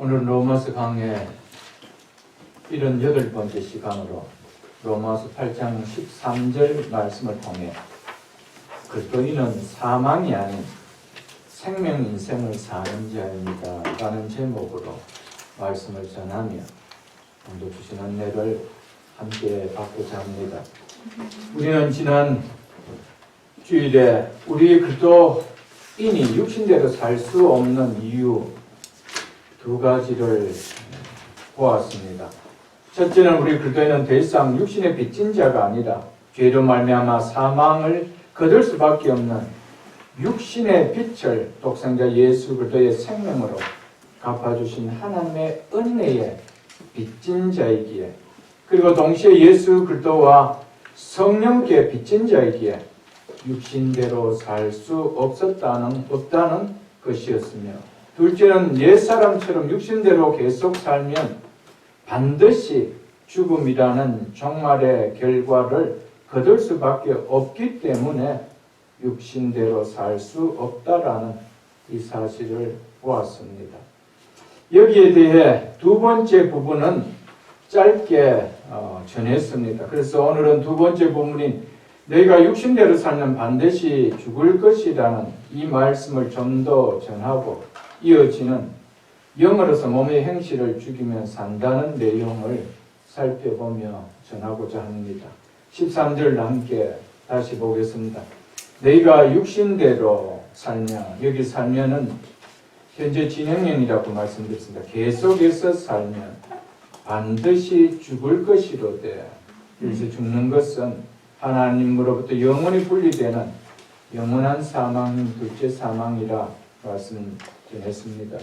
오늘 로마서 강의 78번째 시간으로 로마서 8장 13절 말씀을 통해 그리스도인은 사망이 아닌 생명 인생을 사는 자입니다 라는 제목으로 말씀을 전하며 오늘 주신 은혜를 함께 받고자 합니다. 우리는 지난 주일에 우리 그리스도인이 육신대로 살 수 없는 이유 두 가지를 보았습니다. 첫째는 우리 그리스도인은 더 이상 육신에 빚진 자가 아니라 죄로 말미암아 사망을 거둘 수밖에 없는 육신의 빛을 독생자 예수 그리스도의 생명으로 갚아주신 하나님의 은혜에 빚진 자이기에, 그리고 동시에 예수 그리스도와 성령께 빚진 자이기에 육신대로 살 수 없다는 것이었으며, 둘째는 옛사람처럼 육신대로 계속 살면 반드시 죽음이라는 종말의 결과를 거둘 수밖에 없기 때문에 육신대로 살 수 없다라는 이 사실을 보았습니다. 여기에 대해 두 번째 부분은 짧게 전했습니다. 그래서 오늘은 두 번째 부분인 너희가 육신대로 살면 반드시 죽을 것이라는 이 말씀을 좀 더 전하고 이어지는 영으로서 몸의 행실을 죽이며 산다는 내용을 살펴보며 전하고자 합니다. 13절 함께 다시 보겠습니다. 너희가 육신대로 살면, 여기 살면은 현재 진행형이라고 말씀드렸습니다. 계속해서 살면 반드시 죽을 것이로되, 그래서 죽는 것은 하나님으로부터 영원히 분리되는 영원한 사망, 둘째 사망이라 말씀 전했습니다.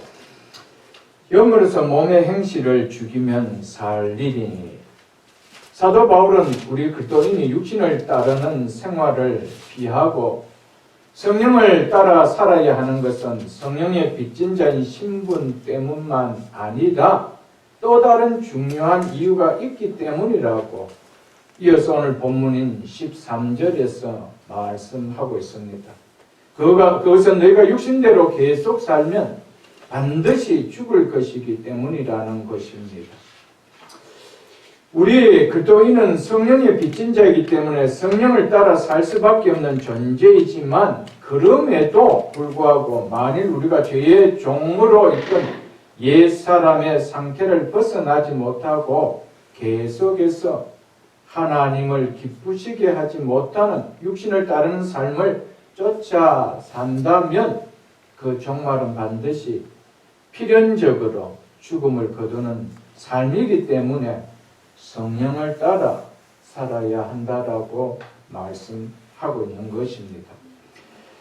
영으로서 몸의 행실을 죽이면 살리리니, 사도 바울은 우리 그리스도인이 육신을 따르는 생활을 피하고 성령을 따라 살아야 하는 것은 성령의 빚진 자인 신분 때문만 아니라 또 다른 중요한 이유가 있기 때문이라고 이어서 오늘 본문인 13절에서 말씀하고 있습니다. 그것은 너희가 육신대로 계속 살면 반드시 죽을 것이기 때문이라는 것입니다. 우리 그리스도인은 성령의 빚진 자이기 때문에 성령을 따라 살 수밖에 없는 존재이지만, 그럼에도 불구하고 만일 우리가 죄의 종으로 있던 옛사람의 상태를 벗어나지 못하고 계속해서 하나님을 기쁘시게 하지 못하는 육신을 따르는 삶을 쫓아 산다면 그 종말은 반드시 필연적으로 죽음을 거두는 삶이기 때문에 성령을 따라 살아야 한다라고 말씀하고 있는 것입니다.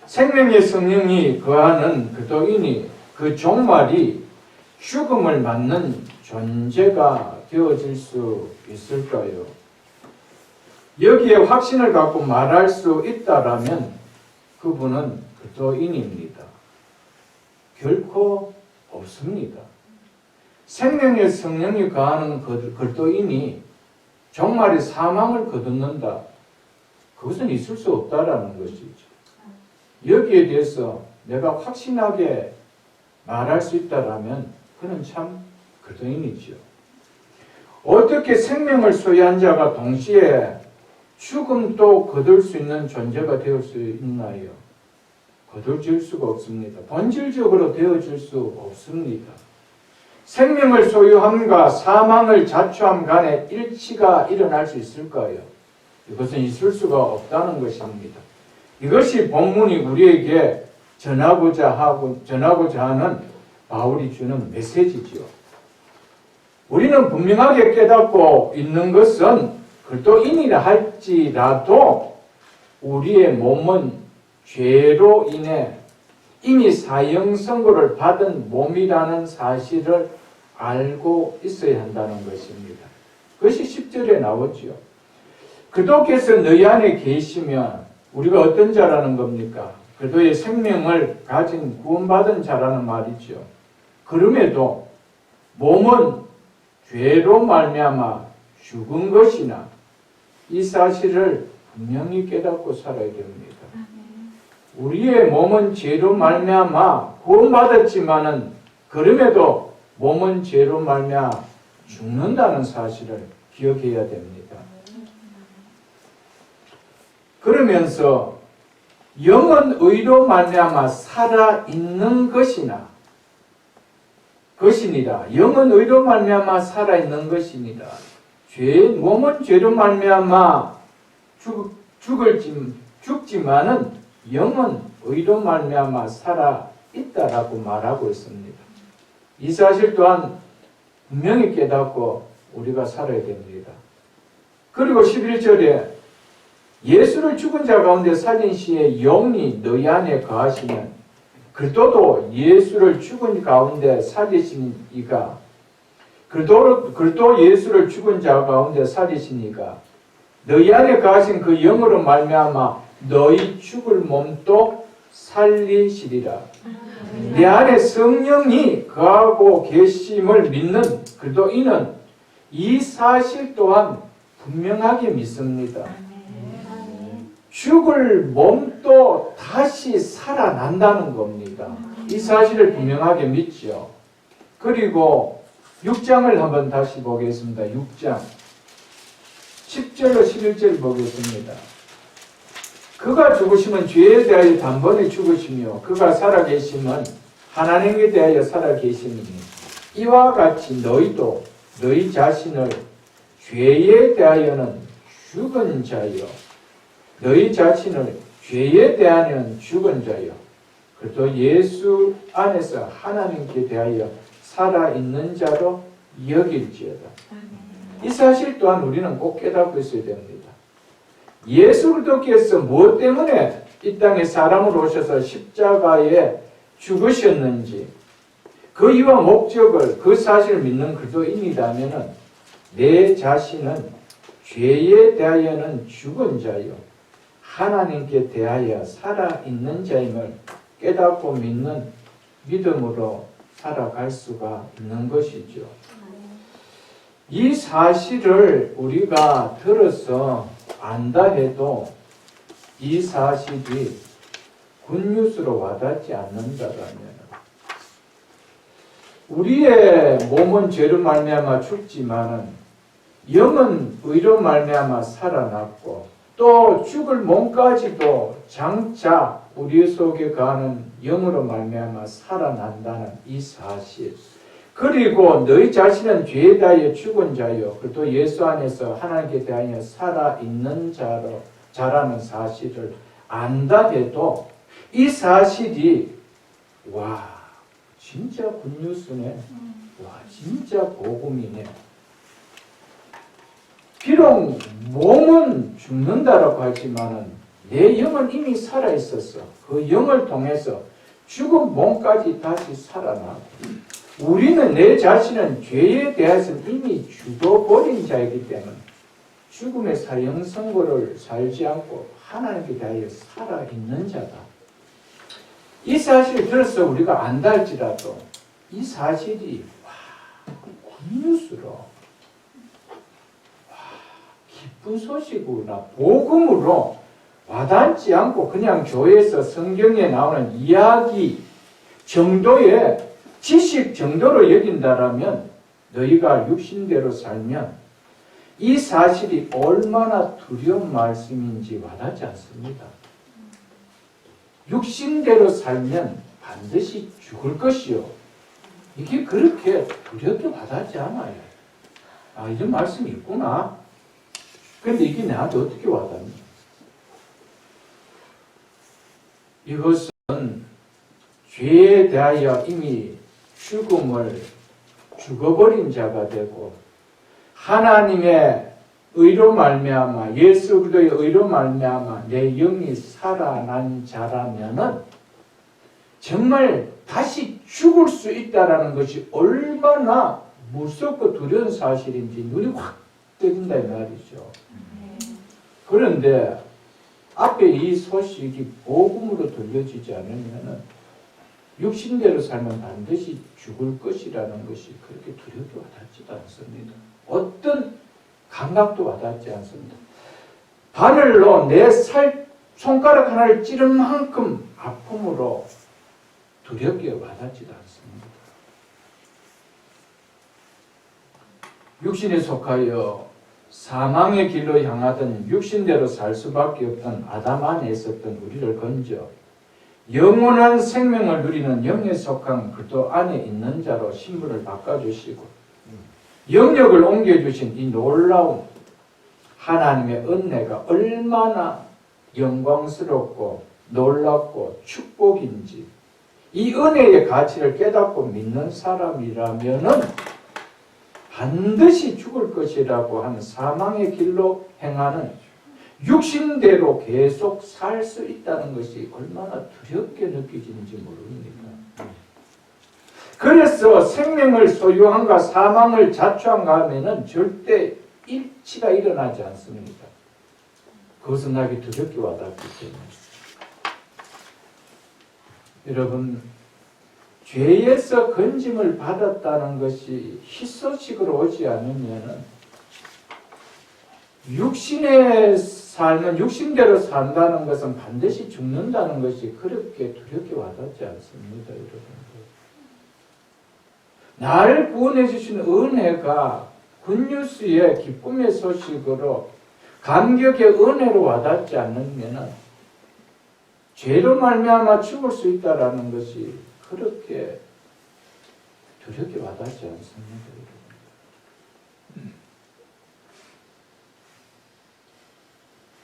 생명의 성령이 거하는 그리스도인이 그 종말이 죽음을 맞는 존재가 되어질 수 있을까요? 여기에 확신을 갖고 말할 수 있다라면 그분은 그리스도인입니다. 결코 없습니다. 생명의 성령이 거하는 그리스도인이 종말의 사망을 거둔다, 그것은 있을 수 없다라는 것이죠. 여기에 대해서 내가 확신하게 말할 수 있다라면 그는 참 그리스도인이죠. 어떻게 생명을 소유한 자가 동시에 죽음도 거둘 수 있는 존재가 되어 수 있나요? 거둘 수가 없습니다. 본질적으로 되어질 수 없습니다. 생명을 소유함과 사망을 자초함 간에 일치가 일어날 수 있을까요? 이것은 있을 수가 없다는 것입니다. 이것이 본문이 우리에게 전하고자 하는 바울이 주는 메시지죠. 우리는 분명하게 깨닫고 있는 것은 그리스도인이라 할지라도 우리의 몸은 죄로 인해 이미 사형 선고를 받은 몸이라는 사실을 알고 있어야 한다는 것입니다. 그것이 10절에 나오죠. 그리스도께서 너희 안에 계시면, 우리가 어떤 자라는 겁니까? 그리스도의 생명을 가진 구원받은 자라는 말이죠. 그럼에도 몸은 죄로 말미암아 죽은 것이나 이 사실을 분명히 깨닫고 살아야 됩니다. 우리의 몸은 죄로 말미암아 구원받았지만은 그럼에도 몸은 죄로 말미암아 죽는다는 사실을 기억해야 됩니다. 그러면서 영은 의로 말미암아 살아있는 것이니라. 영은 의로 말미암아 살아있는 것이니라. 몸은 죄로 말미암아 죽지만은 영은 의로 말미암아 살아있다라고 말하고 있습니다. 이 사실 또한 분명히 깨닫고 우리가 살아야 됩니다. 그리고 11절에 예수를 죽은 자 가운데 살린 시에 영이 너희 안에 거하시면 그리스도도 예수를 죽은 가운데 살리신 이가 그리스도 예수를 죽은 자 가운데 살리시니가 너희 안에 거하신 그 영으로 말미암아 너희 죽을 몸도 살리시리라. 내 안에 성령이 거하고 계심을 믿는 그리스도인은 이 사실 또한 분명하게 믿습니다. 죽을 몸도 다시 살아난다는 겁니다. 이 사실을 분명하게 믿죠. 그리고 6장을 한번 다시 보겠습니다. 6장 10절로 11절 보겠습니다. 그가 죽으시면 죄에 대하여 단번에 죽으시며 그가 살아계심은 하나님에 대하여 살아계심이니 이와 같이 너희도 너희 자신을 죄에 대하여는 죽은 자여 너희 자신을 죄에 대하여는 죽은 자여 그리고 예수 안에서 하나님께 대하여 살아있는 자로 여길지어다. 이 사실 또한 우리는 꼭 깨닫고 있어야 됩니다. 예수 그리스도께서 무엇 때문에 이 땅에 사람으로 오셔서 십자가에 죽으셨는지 그 이유와 목적을 그 사실을 믿는 그리스도인이라면 내 자신은 죄에 대하여는 죽은 자요 하나님께 대하여 살아있는 자임을 깨닫고 믿는 믿음으로 살아갈 수가 있는 것이죠. 이 사실을 우리가 들어서 안다 해도 이 사실이 굿뉴스로 와닿지 않는다면 우리의 몸은 죄로 말미암아 죽지만은 영은 의로 말미암아 살아났고 또 죽을 몸까지도 장차 우리 속에 거하는 영으로 말미암아 살아난다는 이 사실 그리고 너희 자신은 죄에 대하여 죽은 자요 또 예수 안에서 하나님께 대하여 살아있는 자라는 사실을 안다 해도 이 사실이 와 진짜 굿뉴스네 와 진짜 복음이네 비록 몸은 죽는다라고 하지만은 내 영은 이미 살아있었어 그 영을 통해서 죽은 몸까지 다시 살아나고 우리는 내 자신은 죄에 대해서 이미 죽어버린 자이기 때문에 죽음의 사형 선고를 살지 않고 하나님께 대하여 살아있는 자다. 이 사실을 들어서 우리가 안다 할지라도 이 사실이 굿뉴스로 기쁜 소식으로나 복음으로 와닿지 않고 그냥 교회에서 성경에 나오는 이야기 정도의 지식 정도로 여긴다라면 너희가 육신대로 살면 이 사실이 얼마나 두려운 말씀인지 와닿지 않습니다. 육신대로 살면 반드시 죽을 것이요. 이게 그렇게 두렵게 와닿지 않아요. 아, 이런 말씀이 있구나. 그런데 이게 나한테 어떻게 와닿니? 이것은 죄에 대하여 이미 죽어버린 자가 되고 하나님의 의로 말미암아 예수 그리스도의 의로 말미암아 내 영이 살아난 자라면은 정말 다시 죽을 수 있다라는 것이 얼마나 무섭고 두려운 사실인지 눈이 확 뜨인다 이 말이죠. 그런데 앞에 이 소식이 복음으로 들려지지 않으면은 육신대로 살면 반드시 죽을 것이라는 것이 그렇게 두렵게 와닿지도 않습니다. 어떤 감각도 와닿지 않습니다. 바늘로 내 손가락 하나를 찌른 만큼 아픔으로 두렵게 와닿지도 않습니다. 육신에 속하여 사망의 길로 향하던 육신대로 살 수밖에 없던 아담 안에 있었던 우리를 건져 영원한 생명을 누리는 영에 속한 그리스도 안에 있는 자로 신분을 바꿔주시고 영역을 옮겨주신 이 놀라운 하나님의 은혜가 얼마나 영광스럽고 놀랍고 축복인지 이 은혜의 가치를 깨닫고 믿는 사람이라면은 반드시 죽을 것이라고 하는 사망의 길로 행하는 육신대로 계속 살 수 있다는 것이 얼마나 두렵게 느껴지는지 모릅니다. 그래서 생명을 소유한가 사망을 자초한가 하면은 절대 일치가 일어나지 않습니다. 그것은 나에게 두렵게 와닿기 때문에. 여러분, 죄에서 건짐을 받았다는 것이 희소식으로 오지 않으면 육신의 삶은 육신대로 산다는 것은 반드시 죽는다는 것이 그렇게 두렵게 와닿지 않습니다. 여러분들. 나를 구원해 주신 은혜가 굿뉴스의 기쁨의 소식으로 감격의 은혜로 와닿지 않으면 죄로 말미암아 죽을 수 있다라는 것이 그렇게 두렵게 와닿지 않습니다. 여러분.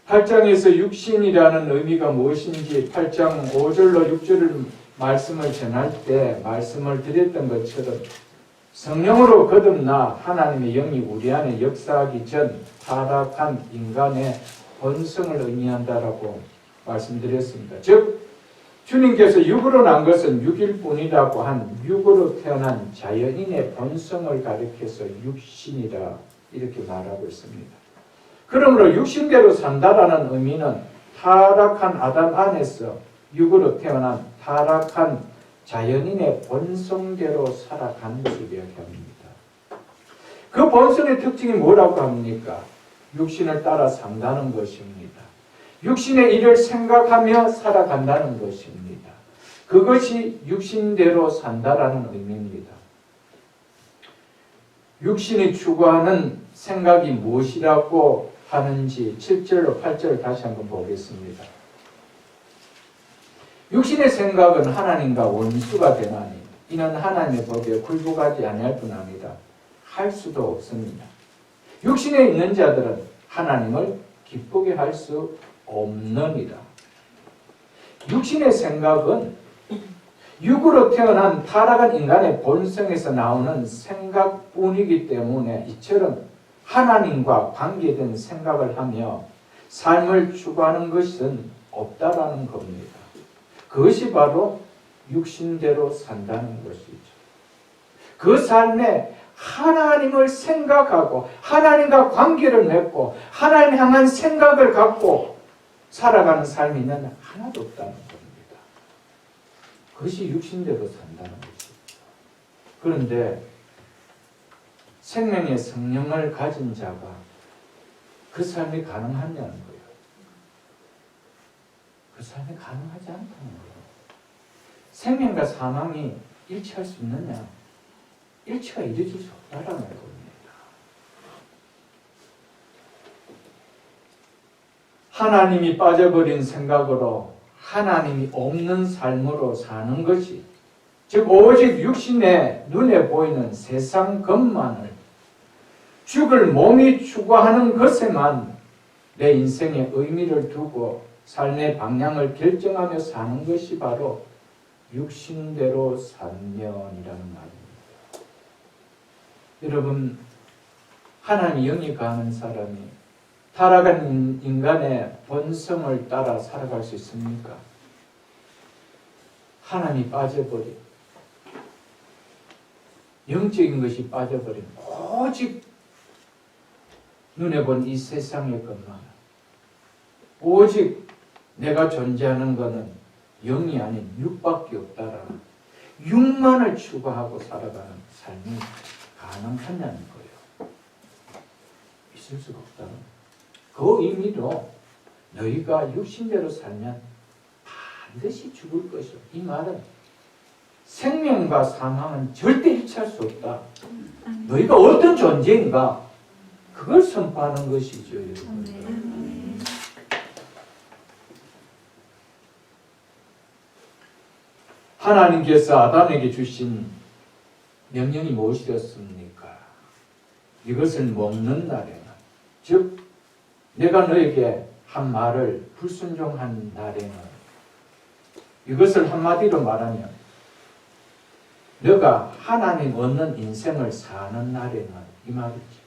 8장에서 육신이라는 의미가 무엇인지 8장 5절로 6절을 말씀을 전할 때 말씀을 드렸던 것처럼 성령으로 거듭나 하나님의 영이 우리 안에 역사하기 전 타락한 인간의 본성을 의미한다라고 말씀드렸습니다. 즉 주님께서 육으로 난 것은 육일 뿐이라고 한 육으로 태어난 자연인의 본성을 가리켜서 육신이라 이렇게 말하고 있습니다. 그러므로 육신대로 산다라는 의미는 타락한 아담 안에서 육으로 태어난 타락한 자연인의 본성대로 살아가는 것을 이야기합니다. 그 본성의 특징이 뭐라고 합니까? 육신을 따라 산다는 것입니다. 육신의 일을 생각하며 살아간다는 것입니다. 그것이 육신대로 산다라는 의미입니다. 육신이 추구하는 생각이 무엇이라고 하는지 7절로 8절을 다시 한번 보겠습니다. 육신의 생각은 하나님과 원수가 되나니 이는 하나님의 법에 굴복하지 아니할 뿐합니다. 할 수도 없습니다. 육신에 있는 자들은 하나님을 기쁘게 할 수 없느니라. 육신의 생각은 육으로 태어난 타락한 인간의 본성에서 나오는 생각뿐이기 때문에 이처럼 하나님과 관계된 생각을 하며 삶을 추구하는 것은 없다라는 겁니다. 그것이 바로 육신대로 산다는 것이죠. 그 삶에 하나님을 생각하고 하나님과 관계를 맺고 하나님 향한 생각을 갖고 살아가는 삶이 하나도 없다는 겁니다. 그것이 육신대로 산다는 것이죠. 그런데 생명의 성령을 가진 자가 그 삶이 가능하냐는 거예요. 그 삶이 가능하지 않다는 거예요. 생명과 사망이 일치할 수 있느냐? 일치가 이루어질 수 없다라는 겁니다. 하나님이 빠져버린 생각으로 하나님이 없는 삶으로 사는 것이, 즉 오직 육신의 눈에 보이는 세상 것만을 죽을 몸이 추구하는 것에만 내 인생의 의미를 두고 삶의 방향을 결정하며 사는 것이 바로 육신대로 산면이라는 말입니다. 여러분, 하나님이 영이 가는 사람이 타락한 인간의 본성을 따라 살아갈 수 있습니까? 하나님이 빠져버린, 영적인 것이 빠져버린 오직 눈에 본 이 세상의 것만, 오직 내가 존재하는 것은 영이 아닌 육밖에 없다라는, 육만을 추구하고 살아가는 삶이 가능하냐는 거예요. 있을 수가 없다는 거예요. 그 의미로 너희가 육신대로 살면 반드시 죽을 것이요. 이 말은 생명과 사망은 절대 일치할 수 없다. 너희가 어떤 존재인가? 그걸 선포하는 것이죠, 여러분. 하나님께서 아담에게 주신 명령이 무엇이었습니까? 이것을 먹는 날에는, 즉 내가 너에게 한 말을 불순종한 날에는, 이것을 한마디로 말하면 너가 하나님 없는 인생을 사는 날에는, 이 말이죠.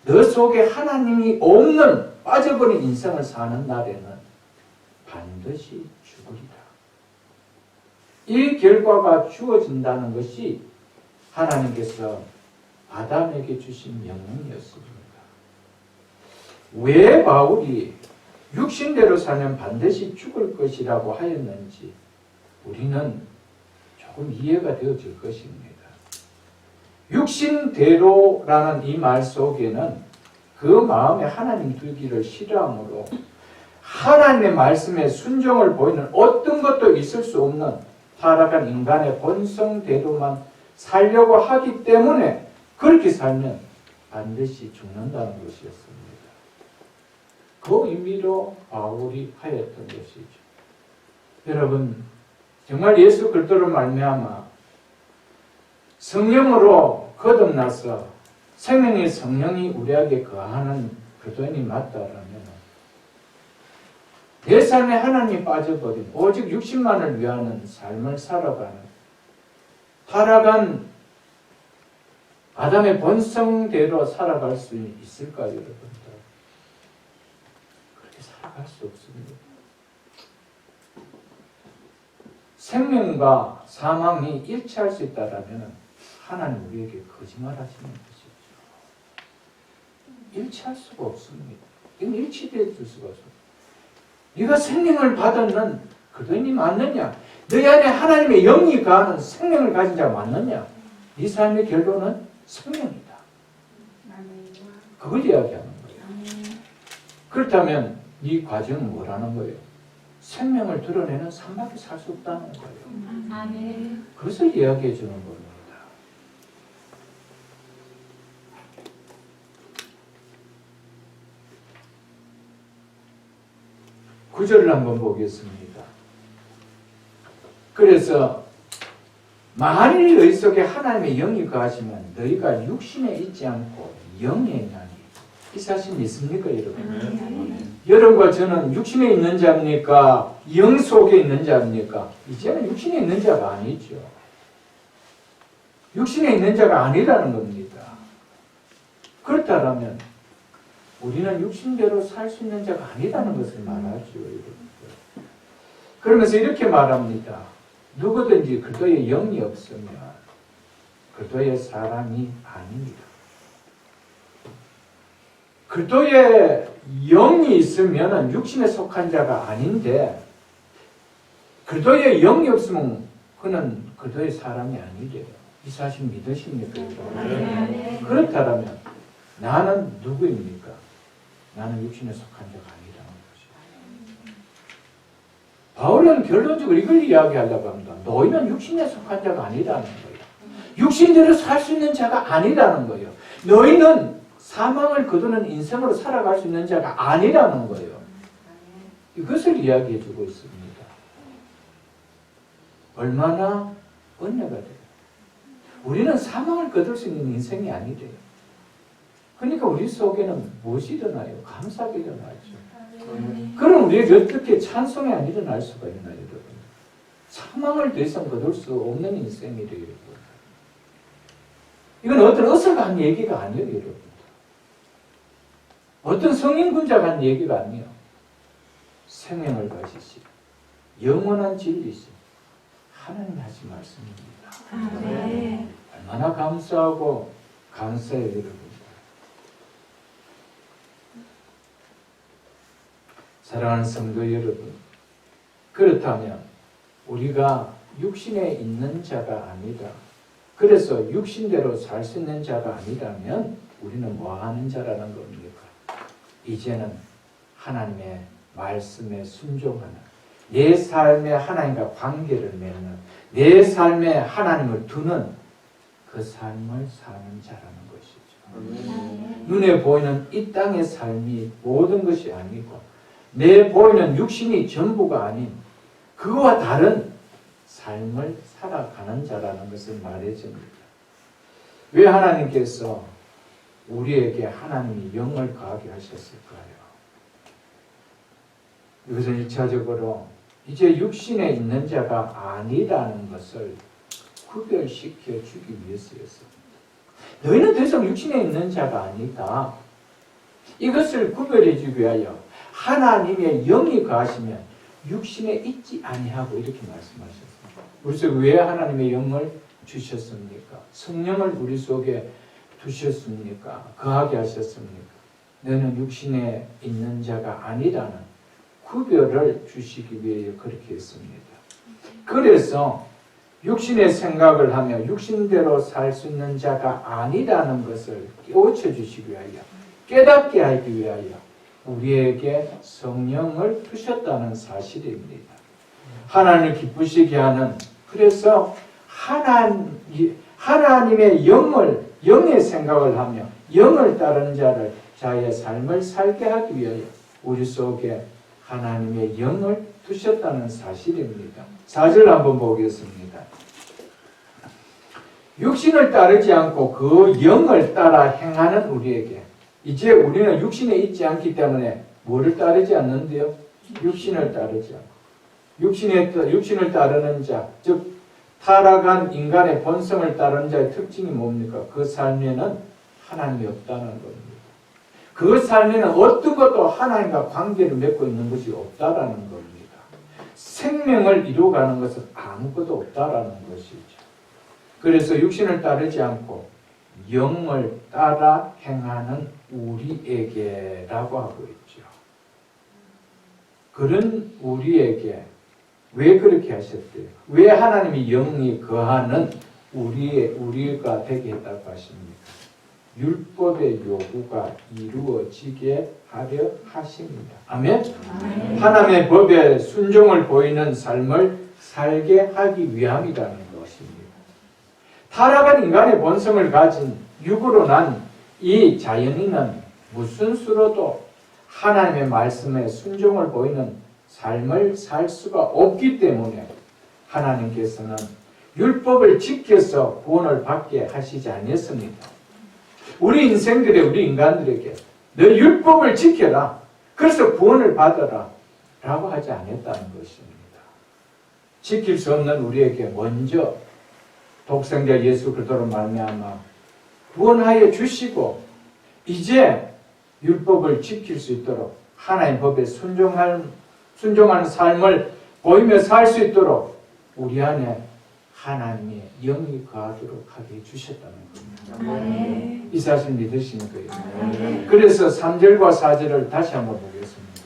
너 속에 하나님이 없는 빠져버린 인생을 사는 날에는 반드시 죽으리라. 이 결과가 주어진다는 것이 하나님께서 아담에게 주신 명령이었습니다. 왜 바울이 육신대로 살면 반드시 죽을 것이라고 하였는지 우리는 조금 이해가 되어질 것입니다. 육신대로라는 이 말 속에는 그 마음에 하나님 두기를 싫어하므로 하나님의 말씀에 순종을 보이는 어떤 것도 있을 수 없는 타락한 인간의 본성대로만 살려고 하기 때문에 그렇게 살면 반드시 죽는다는 것이었습니다. 그 의미로 바울이 하였던 것이죠. 여러분, 정말 예수 그리스도로 말미암아 성령으로 거듭나서 생명의 성령이 우리에게 거하는 그리스도인이 맞다라면 내 삶에 하나님이 빠져버린 오직 육신만을 위하는 삶을 살아가는 타락한 아담의 본성대로 살아갈 수 있을까요, 여러분들? 그렇게 살아갈 수 없습니다. 생명과 사망이 일치할 수 있다면 하나님 우리에게 거짓말하시는 것이죠. 일치할 수가 없습니다. 이건 일치될 수가 없습니다. 네가 생명을 받았는 그리스도인이 맞느냐? 너희 안에 하나님의 영이 가하는 생명을 가진 자가 맞느냐? 네 삶의 결론은 생명이다. 그걸 이야기하는 거예요. 그렇다면 이 과정은 뭐라는 거예요? 생명을 드러내는 삶밖에 살 수 없다는 거예요. 그것을 이야기해 주는 겁니다. 구절을 한번 보겠습니다. 그래서 만일 너희 속에 하나님의 영이 거하시면 너희가 육신에 있지 않고 영에 있나니. 이 사실 믿습니까, 여러분? 여러분과 저는 육신에 있는 자입니까? 영 속에 있는 자입니까? 이제는 육신에 있는 자가 아니죠. 육신에 있는 자가 아니라는 겁니다. 그렇다면 우리는 육신대로 살 수 있는 자가 아니라는 것을 말하죠, 여러분들. 그러면서 이렇게 말합니다. 누구든지 그리스도의 영이 없으면 그리스도의 사람이 아닙니다. 그리스도의 영이 있으면 육신에 속한 자가 아닌데 그리스도의 영이 없으면 그는 그리스도의 사람이 아니래요. 이 사실 믿으십니까? 네. 그렇다면 나는 누구입니까? 나는 육신에 속한 자가 아니라는 것이죠. 바울은 결론적으로 이걸 이야기하려고 합니다. 너희는 육신에 속한 자가 아니라는 거예요. 육신대로 살 수 있는 자가 아니라는 거예요. 너희는 사망을 거두는 인생으로 살아갈 수 있는 자가 아니라는 거예요. 이것을 이야기해 주고 있습니다. 얼마나 은혜가 돼요. 우리는 사망을 거둘 수 있는 인생이 아니래요. 그러니까 우리 속에는 무엇이 일어나요? 감사가 일어나죠. 그럼 우리에게 어떻게 찬송이 안 일어날 수가 있나요, 여러분? 사망을 더 이상 거둘 수 없는 인생이래요, 여러분. 이건 어떤 어설한 얘기가 아니에요, 여러분. 어떤 성인군자가 한 얘기가 아니에요. 생명을 가지시, 영원한 진리시, 하나님이 하신 말씀입니다. 네. 얼마나 감사하고 감사해요, 여러분. 사랑하는 성도 여러분, 그렇다면 우리가 육신에 있는 자가 아니다. 그래서 육신대로 살 수 있는 자가 아니라면 우리는 뭐 하는 자라는 겁니까? 이제는 하나님의 말씀에 순종하는 내 삶의 하나님과 관계를 맺는 내 삶에 하나님을 두는 그 삶을 사는 자라는 것이죠. 눈에 보이는 이 땅의 삶이 모든 것이 아니고 내 보이는 육신이 전부가 아닌 그거와 다른 삶을 살아가는 자라는 것을 말해줍니다. 왜 하나님께서 우리에게 하나님이 영을 거하게 하셨을까요? 이것은 1차적으로 이제 육신에 있는 자가 아니라는 것을 구별시켜 주기 위해서였습니다. 너희는 더 이상 육신에 있는 자가 아니다. 이것을 구별해 주기 위하여 하나님의 영이 거하시면 육신에 있지 아니하고 이렇게 말씀하셨습니다. 그래서 왜 하나님의 영을 주셨습니까? 성령을 우리 속에 두셨습니까? 거하게 하셨습니까? 너는 육신에 있는 자가 아니라는 구별을 주시기 위해 그렇게 했습니다. 그래서 육신의 생각을 하며 육신대로 살 수 있는 자가 아니라는 것을 깨우쳐 주시기 위하여 깨닫게 하기 위하여 우리에게 성령을 주셨다는 사실입니다. 하나님을 기쁘시게 하는 그래서 하나님의 영의 생각을 하며 영을 따르는 자를 자의 삶을 살게 하기 위하여 우리 속에 하나님의 영을 두셨다는 사실입니다. 4절 한번 보겠습니다. 육신을 따르지 않고 그 영을 따라 행하는 우리에게 이제 우리는 육신에 있지 않기 때문에 뭐를 따르지 않는데요? 육신을 따르지 않고 육신을 따르는 자, 즉 타락한 인간의 본성을 따르는 자의 특징이 뭡니까? 그 삶에는 하나님이 없다는 겁니다. 그 삶에는 어떤 것도 하나님과 관계를 맺고 있는 것이 없다라는 겁니다. 생명을 이루어가는 것은 아무것도 없다라는 것이죠. 그래서 육신을 따르지 않고 영을 따라 행하는 우리에게라고 하고 있죠. 그런 우리에게 왜 그렇게 하셨대요? 왜 하나님이 영이 거하는 우리가 되게 했다고 하십니까? 율법의 요구가 이루어지게 하려 하십니다. 아멘? 아멘. 하나님의 법에 순종을 보이는 삶을 살게 하기 위함이라는 것입니다. 타락한 인간의 본성을 가진 육으로 난 이 자연인은 무슨 수로도 하나님의 말씀에 순종을 보이는 삶을 살 수가 없기 때문에 하나님께서는 율법을 지켜서 구원을 받게 하시지 않았습니다. 우리 인간들에게 너 율법을 지켜라. 그래서 구원을 받아라. 라고 하지 않았다는 것입니다. 지킬 수 없는 우리에게 먼저 독생자 예수 그리스도로 말미암아 구원하여 주시고 이제 율법을 지킬 수 있도록 하나님의 법에 순종하는 삶을 보이며 살 수 있도록 우리 안에 하나님의 영이 거하도록 하게 해주셨다는 겁니다. 네. 이 사실 믿으십니까? 네. 그래서 3절과 4절을 다시 한번 보겠습니다.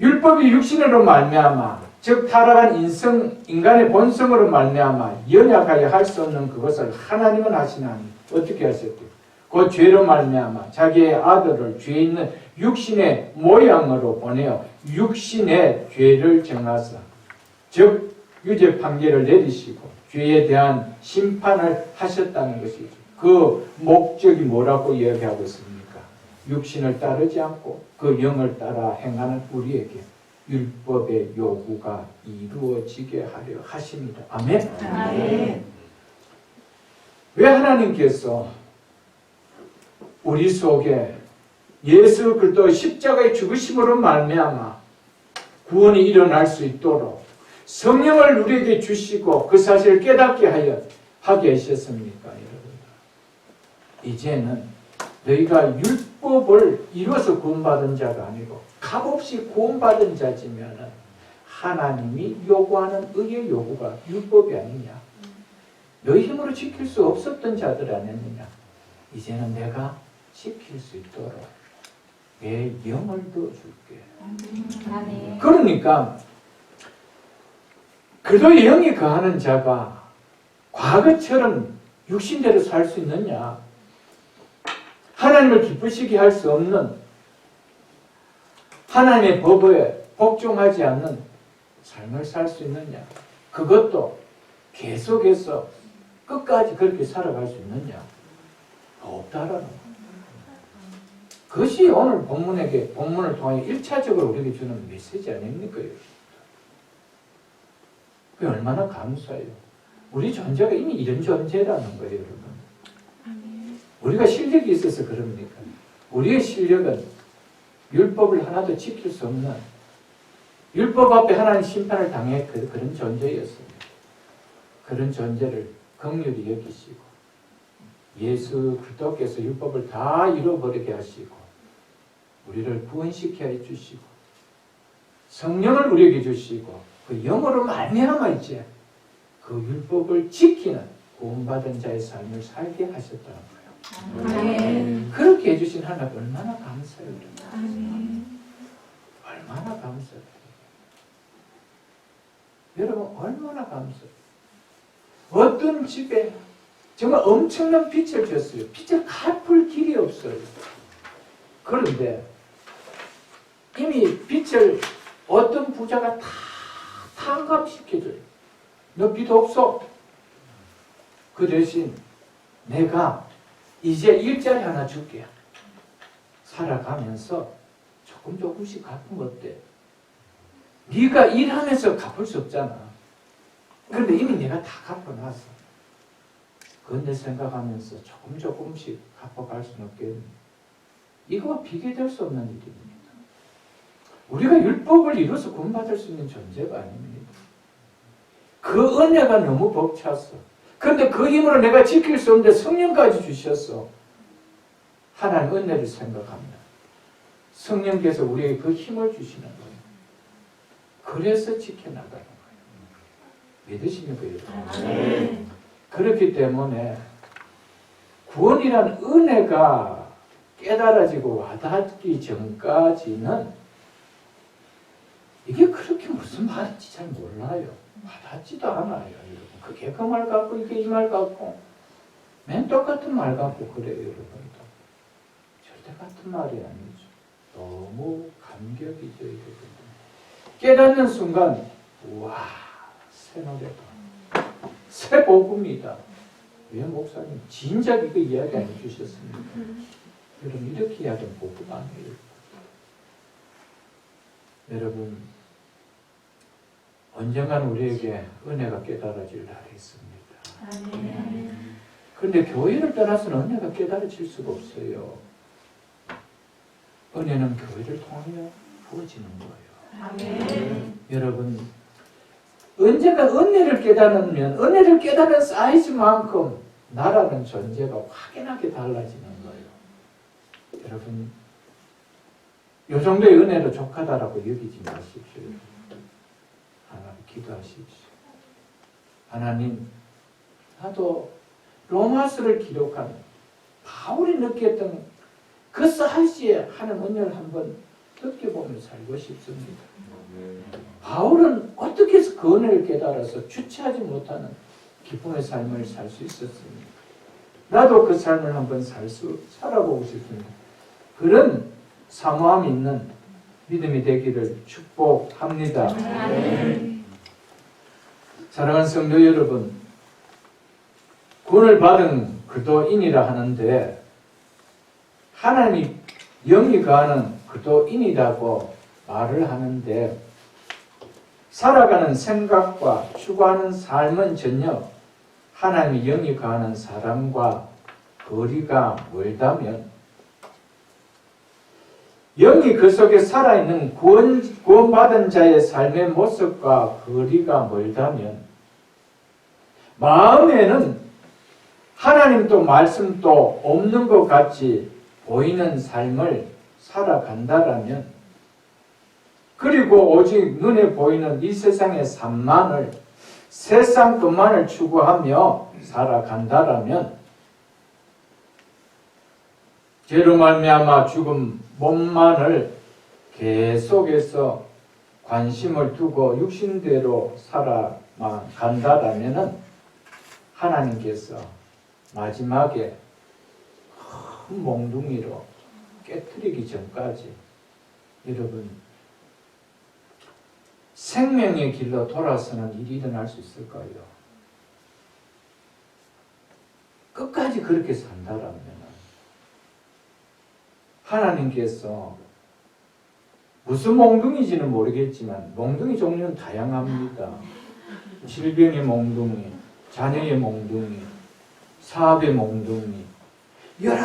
율법이 육신으로 말미암아 즉 타락한 인간의 본성으로 말미암아 연약하게 할 수 없는 그것을 하나님은 하시나니 어떻게 하셨대요? 그 죄로 말미암아 자기의 아들을 죄 있는 육신의 모양으로 보내어 육신의 죄를 정하사 즉 유죄 판결을 내리시고 죄에 대한 심판을 하셨다는 것이죠. 그 목적이 뭐라고 이야기하고 있습니까? 육신을 따르지 않고 그 영을 따라 행하는 우리에게 율법의 요구가 이루어지게 하려 하십니다. 아멘? 아멘. 왜 하나님께서 우리 속에 예수 그리스도의 십자가의 죽으심으로 말미암아 구원이 일어날 수 있도록 성령을 우리에게 주시고 그 사실을 깨닫게 하게 하셨습니까? 여러분? 이제는 너희가 율법을 이루어서 구원받은 자가 아니고 값없이 구원받은 자지면 하나님이 요구하는 의의 요구가 율법이 아니냐? 너희 힘으로 지킬 수 없었던 자들 아니느냐? 이제는 내가 지킬 수 있도록 내 영을 넣어줄게. 그러니까 그리스도의 영이 거하는 자가 과거처럼 육신대로 살 수 있느냐? 하나님을 기쁘시게 할 수 없는 하나님의 법에 복종하지 않는 삶을 살 수 있느냐? 그것도 계속해서 끝까지 그렇게 살아갈 수 있느냐? 없다라는 거예요. 그것이 오늘 본문을 통해 1차적으로 우리에게 주는 메시지 아닙니까? 그게 얼마나 감사해요. 우리 존재가 이미 이런 존재라는 거예요, 여러분. 우리가 실력이 있어서 그럽니까? 우리의 실력은 율법을 하나도 지킬 수 없는, 율법 앞에 하나님 심판을 당했던 그런 존재였습니다. 그런 존재를 긍휼히 여기시고 예수 그리스도께서 율법을 다 잃어버리게 하시고 우리를 구원시켜 주시고 성령을 우리에게 주시고 그 영으로 말미암아 이제 그 율법을 지키는 구원받은 자의 삶을 살게 하셨다는 거예요. 아멘. 그렇게 해주신 하나님 얼마나 감사해요. 얼마나 감사해요. 여러분 얼마나 감사해요. 어떤 집에 정말 엄청난 빚을 졌어요. 빚을 갚을 길이 없어요. 그런데 이미 빚을 어떤 부자가 다 탕감시켜줘요. 너 빚 없어. 그 대신 내가 이제 일자리 하나 줄게. 살아가면서 조금씩 갚으면 어때? 네가 일하면서 갚을 수 없잖아. 그런데 이미 내가 다 갚아놨어. 그런데 생각하면서 조금씩 갚아갈 수는 없겠니? 이거 비교될 수 없는 일입니다. 우리가 율법을 이루어서 구원받을 수 있는 존재가 아닙니다. 그 은혜가 너무 벅찼어. 그런데 그 힘으로 내가 지킬 수 없는데 성령까지 주셨어. 하나님 은혜를 생각합니다. 성령께서 우리에게 그 힘을 주시는 거예요. 그래서 지켜나가는 거예요. 믿으십니까? 네. 그렇기 때문에 구원이란 은혜가 깨달아지고 와닿기 전까지는 이게 그렇게 무슨 말인지 잘 몰라요. 와닿지도 않아요. 여러분. 그게 그 말 같고 이게 이 말 같고 맨 똑같은 말 같고 그래요. 여러분도. 절대 같은 말이 아니죠. 너무 감격이죠. 여러분. 깨닫는 순간 우와 새 노래다. 새 복음이다. 왜 목사님 진작 이거 이야기 안 해주셨습니까? 여러분 이렇게 이야기하면 복음 아니에요. 여러분 언젠가는 우리에게 은혜가 깨달아질 날이 있습니다. 그런데 교회를 떠나서는 은혜가 깨달아질 수가 없어요. 은혜는 교회를 통하여 부어지는 거예요. 아멘. 여러분 언젠가 은혜를 깨달으면 은혜를 깨달은 사이즈만큼 나라는 존재가 확연하게 달라지는 거예요. 여러분 이 정도의 은혜로 족하다라고 여기지 마십시오. 하나님 기도하십시오. 하나님 나도 로마서를 기록한 바울이 느꼈던 그 사이즈에 하는 은혜를 한번 느껴보며 살고 싶습니다. 바울은 어떻게 해서 그 은혜를 깨달아서 주체하지 못하는 기쁨의 삶을 살 수 있었습니까? 나도 그 삶을 한번 살아보고 싶습니다. 그런 사모함이 있는 믿음이 되기를 축복합니다. 사랑하는 성도 여러분, 구원을 받은 그리스도인이라 하는데 하나님이 영이 거하는 그리스도인이라고 말을 하는데 살아가는 생각과 추구하는 삶은 전혀 하나님의 영이 거하는 사람과 거리가 멀다면 영이 그 속에 살아있는 구원받은 자의 삶의 모습과 거리가 멀다면 마음에는 하나님도 말씀도 없는 것 같이 보이는 삶을 살아간다라면 그리고 오직 눈에 보이는 이 세상의 삶만을 세상 것만을 추구하며 살아간다라면 죄로 말미암아 죽은 몸만을 계속해서 관심을 두고 육신대로 살아간다라면 하나님께서 마지막에 큰 몽둥이로 깨트리기 전까지 여러분 생명의 길로 돌아서는 일이 일어날 수 있을까요? 끝까지 그렇게 산다라면 하나님께서 무슨 몽둥이인지는 모르겠지만 몽둥이 종류는 다양합니다. 질병의 몽둥이, 자녀의 몽둥이, 사업의 몽둥이, 여러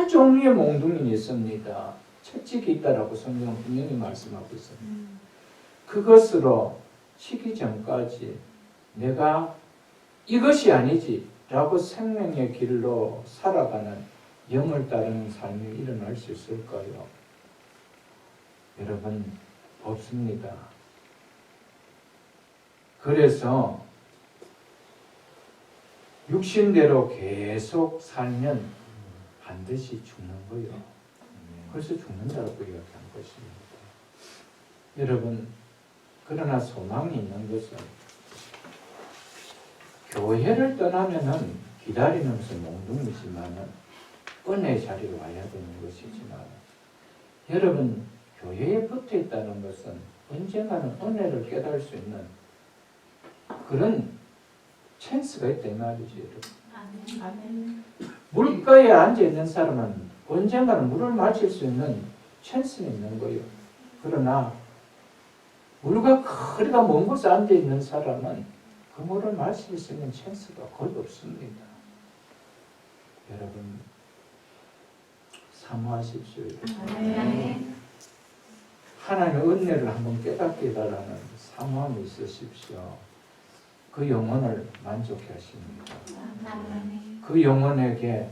종류의 몽둥이 있습니다. 채찍이 있다라고 성경은 분명히 말씀하고 있습니다. 그것으로 치기 전까지 내가 이것이 아니지 라고 생명의 길로 살아가는 영을 따르는 삶이 일어날 수 있을까요? 여러분, 없습니다. 그래서 육신대로 계속 살면 반드시 죽는 거예요. 그래서 죽는다고 이야기한 것입니다. 여러분, 그러나 소망이 있는 것은 교회를 떠나면은 기다리는 것은 몽둥이지만은 은혜의 자리에 와야 되는 것이지만 여러분, 교회에 붙어 있다는 것은 언젠가는 은혜를 깨달을 수 있는 그런 찬스가 있다 이 말이지, 여러분. 아멘. 물가에 앉아 있는 사람은 언젠가는 물을 마실 수 있는 찬스는 있는 거예요. 그러나 물과 거리가 먼 곳에 앉아 있는 사람은 그 물을 마실 수 있는 찬스가 거의 없습니다. 여러분, 사모하십시오. 아멘. 하나님의 은혜를 한번 깨닫게 해달라는 사모함이 있으십시오. 그 영혼을 만족해 하십니다. 아멘. 그 영혼에게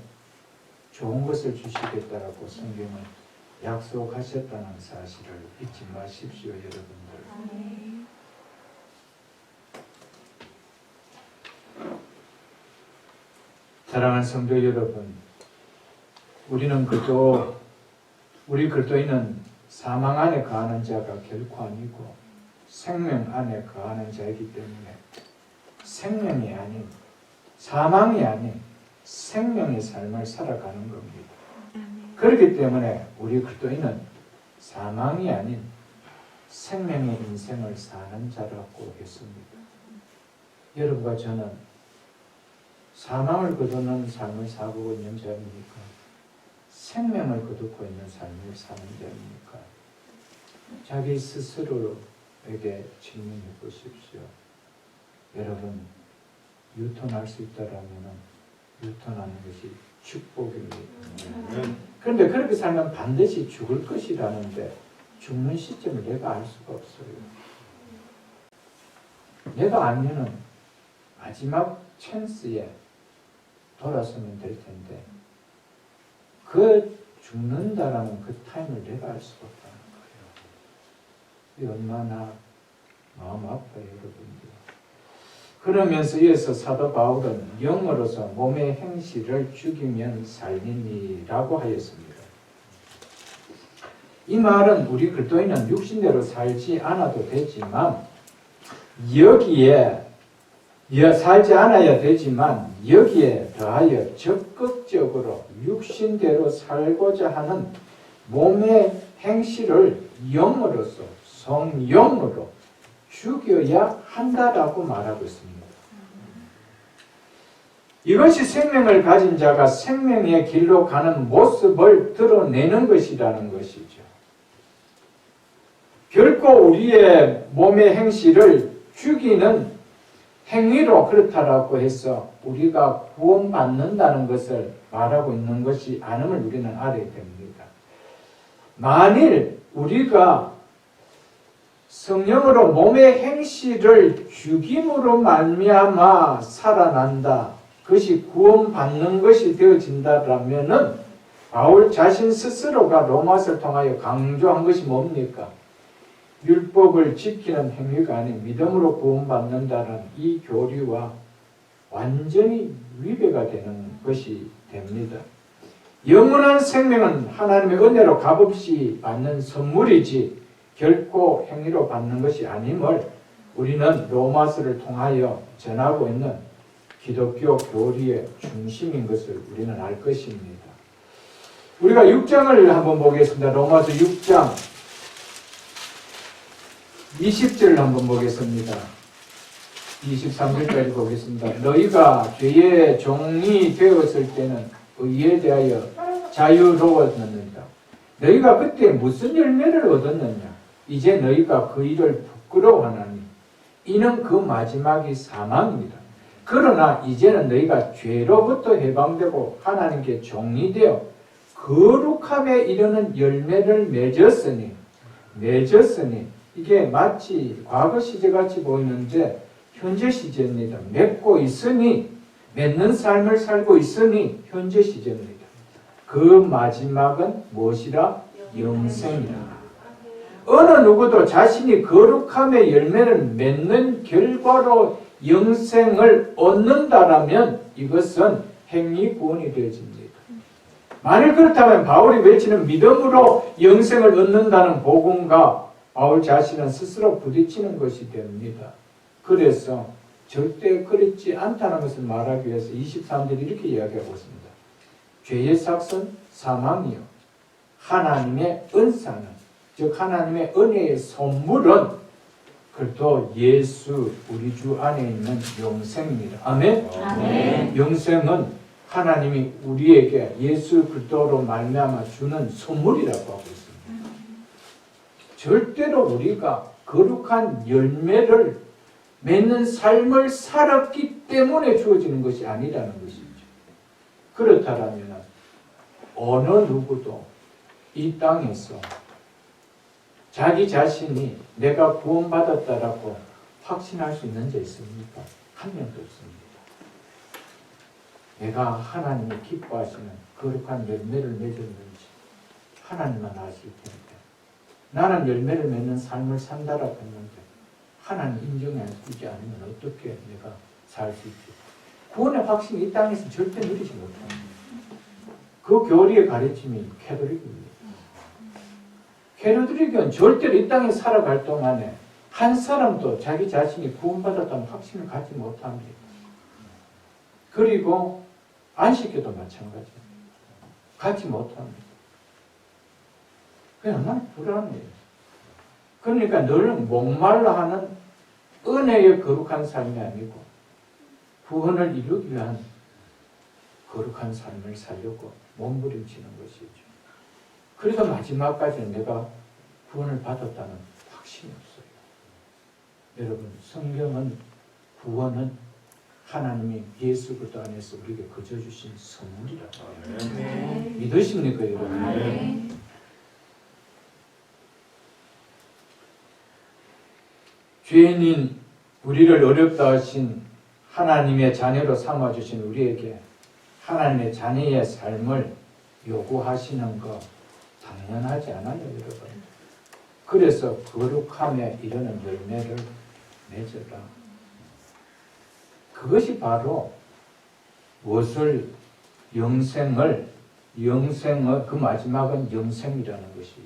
좋은 것을 주시겠다라고 성경은 약속하셨다는 사실을 잊지 마십시오, 여러분들. 아멘. 사랑하는 성도 여러분, 우리 그리스도인은 사망 안에 거하는 자가 결코 아니고 생명 안에 거하는 자이기 때문에 생명이 아닌, 사망이 아닌 생명의 삶을 살아가는 겁니다. 그렇기 때문에 우리 그리스도인은 사망이 아닌 생명의 인생을 사는 자라고 했습니다. 여러분과 저는 사망을 거두는 삶을 살고 있는 자입니까? 생명을 거두고 있는 삶을 사는 자입니까? 자기 스스로에게 질문해 보십시오. 여러분, 유턴할 수 있다라면 유턴하는 것이 축복입니다. 그런데 그렇게 살면 반드시 죽을 것이라는데 죽는 시점을 내가 알 수가 없어요. 내가 알면은 마지막 찬스에 돌아서면 될 텐데 그 죽는다라는 그 타임을 내가 알 수가 없다는 거예요. 얼마나 마음 아파요, 여러분들. 그러면서 이어서 사도 바울은 영으로서 몸의 행실을 죽이면 살리니라고 하였습니다. 이 말은 우리 그리스도인은 육신대로 살지 않아도 되지만 여기에 살지 않아야 되지만 여기에 더하여 적극적으로 육신대로 살고자 하는 몸의 행실을 영으로서 성령으로 죽여야 한다라고 말하고 있습니다. 이것이 생명을 가진 자가 생명의 길로 가는 모습을 드러내는 것이라는 것이죠. 결코 우리의 몸의 행실을 죽이는 행위로 그렇다라고 해서 우리가 구원받는다는 것을 말하고 있는 것이 아님을 우리는 알아야 됩니다. 만일 우리가 성령으로 몸의 행실을 죽임으로 말미암아 살아난다, 그것이 구원받는 것이 되어진다라면은 바울 자신 스스로가 로마서를 통하여 강조한 것이 뭡니까? 율법을 지키는 행위가 아닌 믿음으로 구원받는다는 이 교리와 완전히 위배가 되는 것이 됩니다. 영원한 생명은 하나님의 은혜로 값없이 받는 선물이지 결코 행위로 받는 것이 아님을 우리는 로마서를 통하여 전하고 있는 기독교 교리의 중심인 것을 우리는 알 것입니다. 우리가 6장을 한번 보겠습니다. 로마서 6장 20절을 한번 보겠습니다. 23절까지 보겠습니다. 너희가 죄의 종이 되었을 때는 의에 대하여 자유로웠느니라. 너희가 그때 무슨 열매를 얻었느냐? 이제 너희가 그 일을 부끄러워하나니 이는 그 마지막이 사망입니다. 그러나 이제는 너희가 죄로부터 해방되고 하나님께 종이 되어 거룩함에 이르는 열매를 맺었으니 이게 마치 과거 시제같이 보이는데 현재 시제입니다. 맺고 있으니 맺는 삶을 살고 있으니 현재 시제입니다. 그 마지막은 무엇이라? 영생이라. 어느 누구도 자신이 거룩함의 열매를 맺는 결과로 영생을 얻는다라면 이것은 행위 구원이 되어집니다. 만일 그렇다면 바울이 외치는 믿음으로 영생을 얻는다는 복음과 바울 자신은 스스로 부딪히는 것이 됩니다. 그래서 절대 그렇지 않다는 것을 말하기 위해서 23절이 이렇게 이야기하고 있습니다. 죄의 삭은 사망이요 하나님의 은사는 즉 하나님의 은혜의 선물은 그리스도 예수 우리 주 안에 있는 영생입니다. 아멘. 아멘. 영생은 하나님이 우리에게 예수 그리스도로 말미암아 주는 선물이라고 하고 있습니다. 절대로 우리가 거룩한 열매를 맺는 삶을 살았기 때문에 주어지는 것이 아니라는 것이죠. 그렇다면 어느 누구도 이 땅에서 자기 자신이 내가 구원받았다라고 확신할 수 있는 자 있습니까? 한 명도 없습니다. 내가 하나님이 기뻐하시는 거룩한 열매를 맺었는지 하나님만 아실 텐데 나는 열매를 맺는 삶을 산다라고 했는데 하나님 인정해 주지 않으면 어떻게 내가 살 수 있지? 구원의 확신이 이 땅에서 절대 누리지 못합니다. 그 교리의 가르침이 캐톨릭입니다. 캐톨릭은 절대로 이 땅에 살아갈 동안에 한 사람도 자기 자신이 구원받았다는 확신을 갖지 못합니다. 그리고 안식교도 마찬가지입니다. 갖지 못합니다. 그냥 얼마나 불안해요. 그러니까 늘 목말라 하는 은혜의 거룩한 삶이 아니고 구원을 이루기 위한 거룩한 삶을 살려고 몸부림치는 것이죠. 그래서 마지막까지는 내가 구원을 받았다는 확신이 없어요. 여러분, 성경은 구원은 하나님이 예수 그리스도 안에서 우리에게 거저 주신 선물이라고 해요. 믿으십니까, 여러분? 죄인인 우리를 어렵다 하신 하나님의 자녀로 삼아주신 우리에게 하나님의 자녀의 삶을 요구하시는 거 당연하지 않아요, 여러분. 그래서 거룩함에 이르는 열매를 맺어라. 그것이 바로 무엇을 영생의 그 마지막은 영생이라는 것이죠.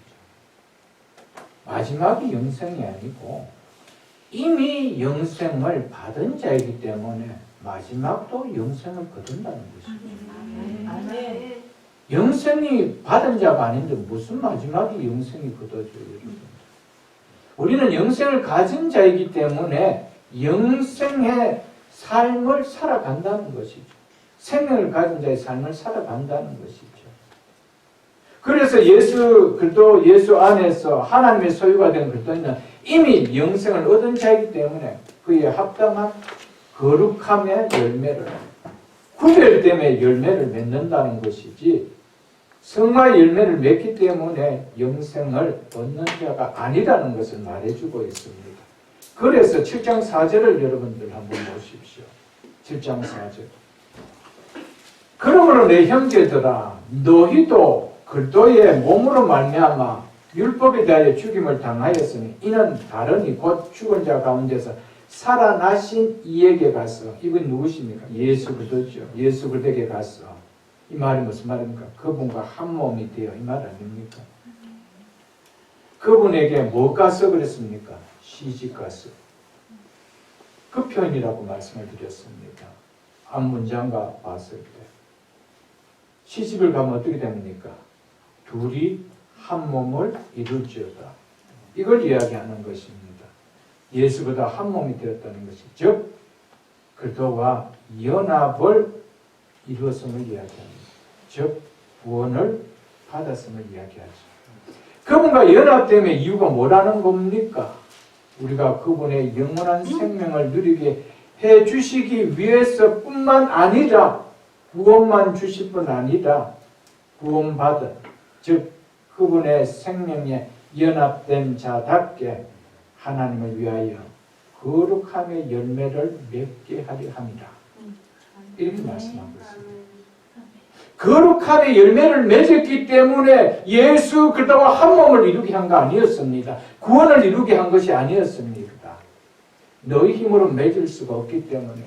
마지막이 영생이 아니고 이미 영생을 받은 자이기 때문에 마지막도 영생을 거둔다는 것이죠. 영생이 받은 자가 아닌데 무슨 마지막이 영생이 거둬져요, 여러분. 우리는 영생을 가진 자이기 때문에 영생의 삶을 살아간다는 것이죠. 생명을 가진 자의 삶을 살아간다는 것이죠. 그래서 예수 안에서 하나님의 소유가 된 그리스도는 이미 영생을 얻은 자이기 때문에 그에 합당한 거룩함의 열매를 구별됨의 열매를 맺는다는 것이지 성화의 열매를 맺기 때문에 영생을 얻는 자가 아니라는 것을 말해주고 있습니다. 그래서 7장 4절을 여러분들 한번 보십시오. 7장 4절. 그러므로 내 형제들아 너희도 그리스도의 몸으로 말미암아 율법에 대하여 죽임을 당하였으니 이는 다르니 곧 죽은 자 가운데서 살아나신 이에게 가서 이건 누구십니까? 예수 그리스도죠. 예수 그리스도에게 가서 이 말이 무슨 말입니까? 그분과 한 몸이 되어 이 말 아닙니까? 그분에게 뭐 가서 그랬습니까? 시집 가서. 그 표현이라고 말씀을 드렸습니다. 앞 문장과 봤을 때 시집을 가면 어떻게 됩니까? 둘이 한 몸을 이룰지어다. 이걸 이야기하는 것입니다. 예수보다 한 몸이 되었다는 것이 즉 그리스도와 연합을 이루었음을 이야기합니다. 즉 구원을 받았음을 이야기하죠. 그분과 연합됨의 이유가 뭐라는 겁니까? 우리가 그분의 영원한 생명을 누리게 해주시기 위해서뿐만 아니라 구원만 주실 뿐 아니라 구원받은 즉 그분의 생명에 연합된 자답게 하나님을 위하여 거룩함의 열매를 맺게 하려 합니다. 이렇게 말씀하고 있습니다. 거룩함의 열매를 맺었기 때문에 예수 그리스도와 한 몸을 이루게 한 거 아니었습니다. 구원을 이루게 한 것이 아니었습니다. 너희 힘으로 맺을 수가 없기 때문에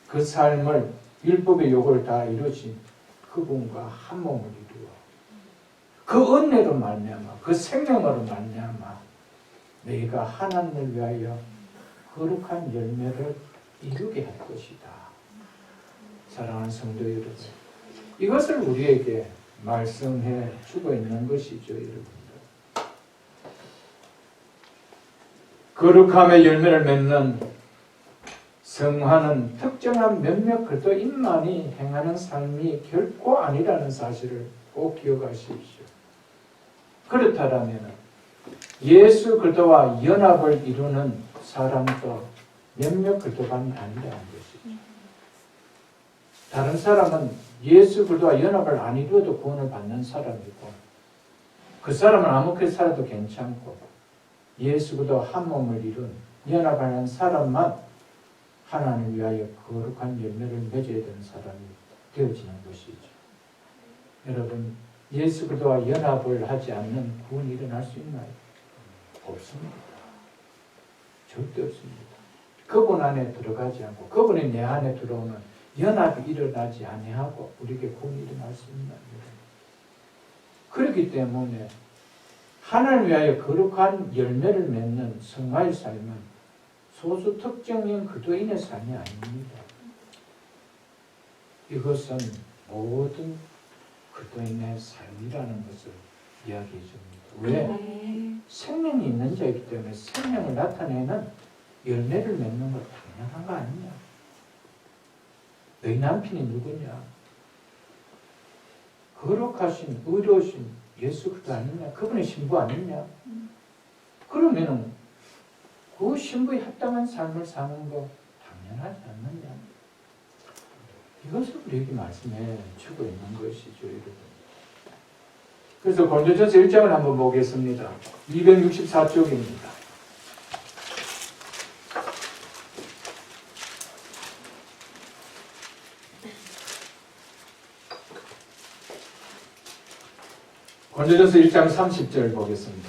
그 삶을 율법의 요구를 다 이루신 그분과 한 몸을 이루어 그 은혜로 말미암아 그 생명으로 말미암아 너희가 하나님을 위하여 거룩한 열매를 이루게 할 것이다. 사랑하는 성도 여러분, 이것을 우리에게 말씀해 주고 있는 것이죠, 여러분들. 거룩함의 열매를 맺는 성화는 특정한 몇몇 그리스도인만이 행하는 삶이 결코 아니라는 사실을 꼭 기억하십시오. 그렇다면 예수 그리스도와 연합을 이루는 사람도 몇몇 그리스도만이 아니라는 것이죠. 다른 사람은 예수 그리스도와 연합을 안 이루어도 구원을 받는 사람이고 그 사람은 아무렇게 살아도 괜찮고 예수 그리스도와 한 몸을 이룬 연합하는 사람만 하나님을 위하여 거룩한 열매를 맺어야 되는 사람이 되어지는 것이죠. 여러분, 예수 그리스도와 연합을 하지 않는 구원이 일어날 수 있나요? 없습니다. 절대 없습니다. 그분 안에 들어가지 않고 그분이 내 안에 들어오는 연합이 일어나지 아니하고 우리에게 구원이 일어날 수 있나요? 그렇기 때문에 하나님을 위하여 거룩한 열매를 맺는 성화의 삶은 소수 특정인 그리스도인의 삶이 아닙니다. 이것은 모든 그리스도인의 삶이라는 것을 이야기해 줍니다. 왜? 생명이 있는 자이기 때문에 생명을 나타내는 열매를 맺는 것 당연한 거 아니냐? 너희 남편이 누구냐? 거룩하신 의로우신 예수 그리스도 아니냐? 그분의 신부 아니냐? 그러면은 그 신부에 합당한 삶을 사는 거 당연하지 않느냐? 이것을 우리에게 말씀해 주고 있는 것이죠, 여러분. 그래서 고린도전서 1장을 한번 보겠습니다. 264쪽입니다. 고린도전서 1장 30절 보겠습니다.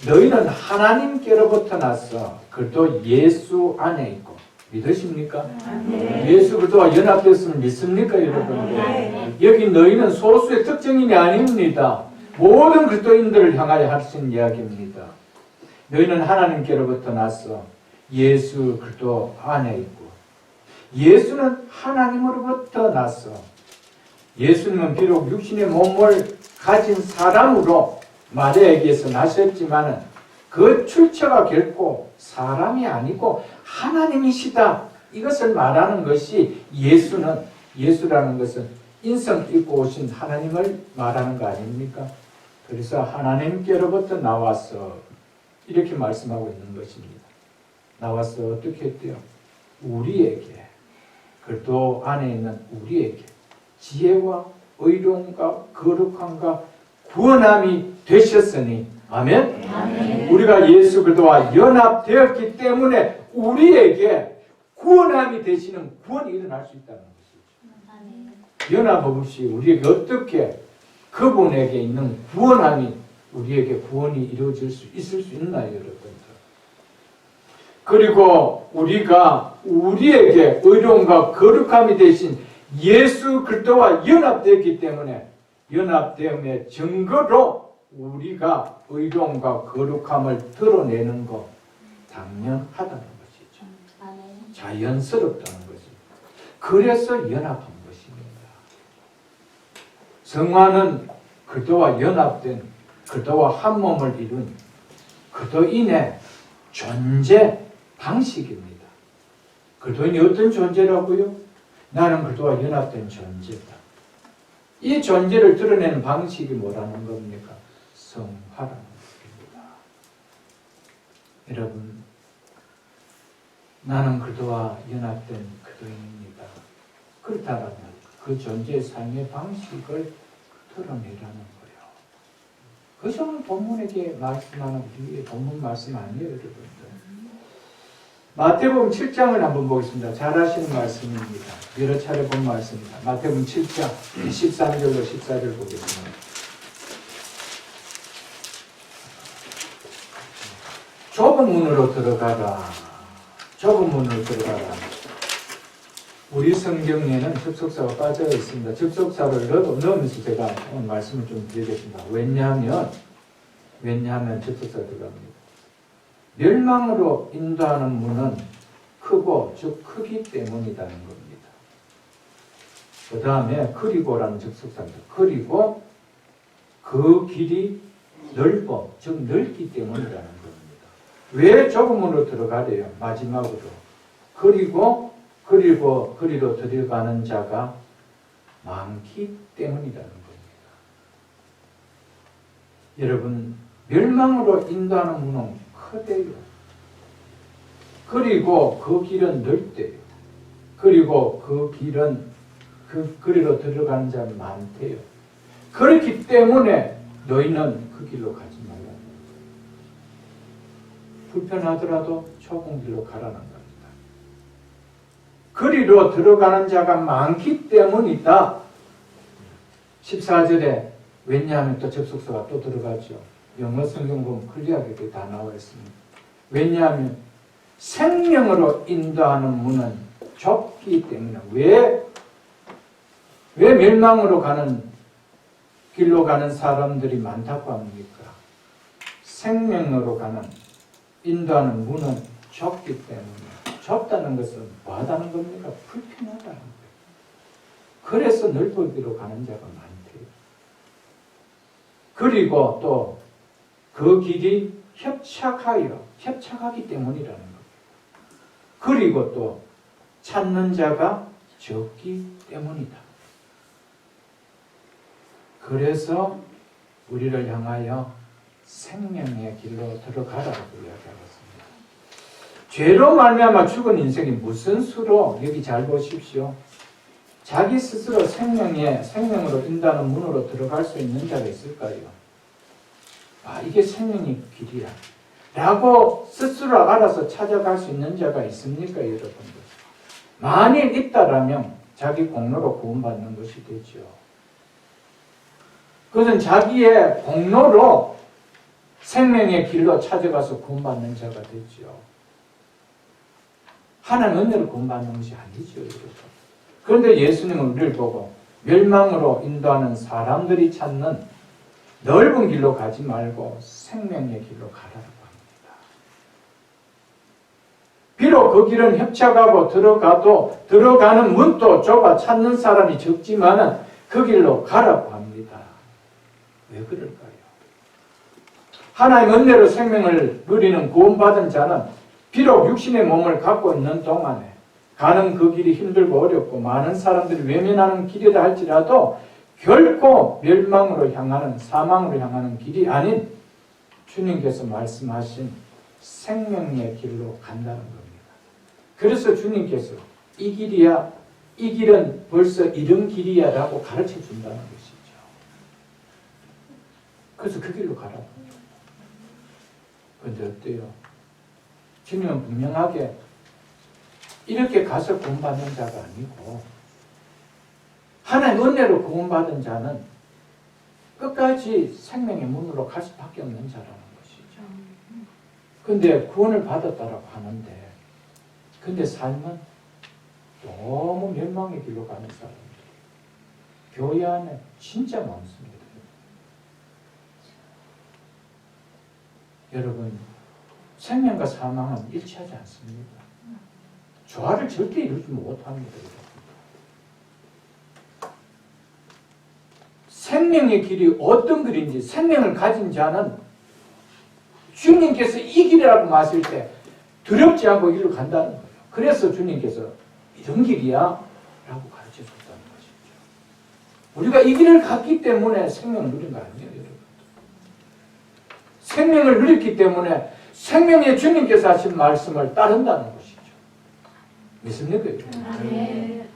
너희는 하나님께로부터 나서 그리스도 예수 안에 있고 믿으십니까? 네. 예수 그리스도와 연합됐음을 믿습니까, 여러분? 네. 여기 너희는 소수의 특정인이 아닙니다. 모든 그리스도인들을 향하여 하신 이야기입니다. 너희는 하나님께로부터 나서 예수 그리스도 안에 있고 예수는 하나님으로부터 나서 예수님은 비록 육신의 몸을 가진 사람으로 마리아에게서 나셨지만 그 출처가 결코 사람이 아니고 하나님이시다. 이것을 말하는 것이 예수라는 것은 인성 있고 오신 하나님을 말하는 거 아닙니까? 그래서 하나님께로부터 나와서 이렇게 말씀하고 있는 것입니다. 나와서 어떻게 했대요? 우리에게, 그리스도 안에 있는 우리에게 지혜와 의로움과 거룩함과 구원함이 되셨으니 아멘? 아멘. 우리가 예수 그리스도와 연합되었기 때문에 우리에게 구원함이 되시는 구원이 일어날 수 있다는 것이죠. 연합 없이 우리에게 어떻게 그분에게 있는 구원함이 우리에게 구원이 이루어질 수 있을 수 있나요, 여러분들? 그리고 우리가 우리에게 의로움과 거룩함이 되신 예수 그리스도와 연합되었기 때문에 연합됨의 증거로 우리가 의로움과 거룩함을 드러내는 것 당연하다는 것이죠. 자연스럽다는 것입니다. 그래서 연합한 것입니다. 성화는 그리스도와 연합된 그리스도와 한 몸을 이룬 그리스도인의 존재 방식입니다. 그리스도인이 어떤 존재라고요? 나는 그리스도와 연합된 존재다. 이 존재를 드러내는 방식이 뭐라는 겁니까? 성화라는 겁니다. 여러분, 나는 그리스도와 연합된 그리스도인입니다. 그렇다면 그 존재의 삶의 방식을 드러내라는 거예요. 그것이 오늘 본문에게 말씀하는 우리의 본문 말씀 아니에요, 여러분들. 마태복음 7장을 한번 보겠습니다. 잘 아시는 말씀입니다. 여러 차례 본 말씀입니다. 마태복음 7장 13절로 14절 보겠습니다. 좁은 문으로 들어가라. 좁은 문으로 들어가라. 우리 성경에는 접속사가 빠져 있습니다. 접속사를 넣으면서 제가 오늘 말씀을 좀 드리겠습니다. 왜냐하면 접속사가 들어갑니다. 멸망으로 인도하는 문은 크고 즉 크기 때문이라는 겁니다. 그 다음에 그리고라는 접속사입니다. 그리고 그 길이 넓어 즉 넓기 때문이라는 겁니다. 왜 좁은 문으로 들어가래요? 마지막으로 그리로 들어가는 자가 많기 때문이라는 겁니다. 여러분, 멸망으로 인도하는 문은 크대요. 그리고 그 길은 넓대요. 그리고 그 길은 그리로 들어가는 자는 많대요. 그렇기 때문에 너희는 그 길로 가지 말라는 거예요. 불편하더라도 좁은 길로 가라는 겁니다. 그리로 들어가는 자가 많기 때문이다. 14절에 왜냐하면 또 접속사가 또 들어가죠. 영어 성경 보면 클리어하게 다 나와 있습니다. 왜냐하면 생명으로 인도하는 문은 좁기 때문에 왜 멸망으로 가는 길로 가는 사람들이 많다고 합니까? 생명으로 가는 인도하는 문은 좁기 때문에 좁다는 것은 뭐하다는 겁니까? 불편하다는 거예요. 그래서 넓기로 가는 자가 많대요. 그리고 또 그 길이 협착하기 때문이라는 겁니다. 그리고 또 찾는 자가 적기 때문이다. 그래서 우리를 향하여 생명의 길로 들어가라고 이야기하고 있습니다. 죄로 말미암아 죽은 인생이 무슨 수로, 여기 잘 보십시오. 자기 스스로 생명으로 인도하는 문으로 들어갈 수 있는 자가 있을까요? 이게 생명의 길이야 라고 스스로 알아서 찾아갈 수 있는 자가 있습니까, 여러분들? 만일 있다라면 자기 공로로 구원받는 것이 되죠. 그것은 자기의 공로로 생명의 길로 찾아가서 구원받는 자가 되죠. 하나님 은혜로 구원받는 것이 아니죠, 여러분. 그런데 예수님은 우리를 보고 멸망으로 인도하는 사람들이 찾는 넓은 길로 가지 말고 생명의 길로 가라고 합니다. 비록 그 길은 협착하고 들어가는 문도 좁아 찾는 사람이 적지만은 그 길로 가라고 합니다. 왜 그럴까요? 하나님 은혜로 생명을 누리는 구원받은 자는 비록 육신의 몸을 갖고 있는 동안에 가는 그 길이 힘들고 어렵고 많은 사람들이 외면하는 길이라 할지라도 결코 멸망으로 향하는, 사망으로 향하는 길이 아닌 주님께서 말씀하신 생명의 길로 간다는 겁니다. 그래서 주님께서 이 길은 벌써 이런 길이야 라고 가르쳐 준다는 것이죠. 그래서 그 길로 가라고. 그런데 어때요? 주님은 분명하게 이렇게 가서 구원받는 자가 아니고 하나님 은혜로 구원받은 자는 끝까지 생명의 문으로 갈 수밖에 없는 자라는 것이죠. 그런데 구원을 받았다라고 하는데 근데 삶은 너무 멸망의 길로 가는 사람들 교회 안에 진짜 많습니다. 여러분, 생명과 사망은 일치하지 않습니다. 조화를 절대 이루지 못합니다. 생명의 길이 어떤 길인지 생명을 가진 자는 주님께서 이 길이라고 말했을 때 두렵지 않고 이리로 간다는 거예요. 그래서 주님께서 이런 길이야 라고 가르쳐 줬다는 것이죠. 우리가 이 길을 갔기 때문에 생명을 누린 거 아니에요, 여러분. 생명을 누렸기 때문에 생명의 주님께서 하신 말씀을 따른다는 것이죠. 믿습니까, 여러분? 아멘.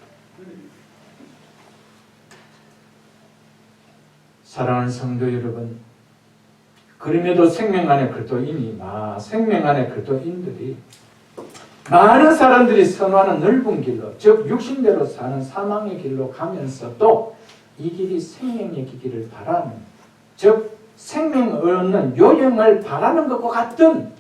사랑하는 성도 여러분, 그럼에도 생명 안에 그리스도인이 생명 안에 그리스도인들이 많은 사람들이 선호하는 넓은 길로, 즉 육신대로 사는 사망의 길로 가면서도 이 길이 생명의 길을 바라는, 즉 생명을 얻는 요령을 바라는 것과 같은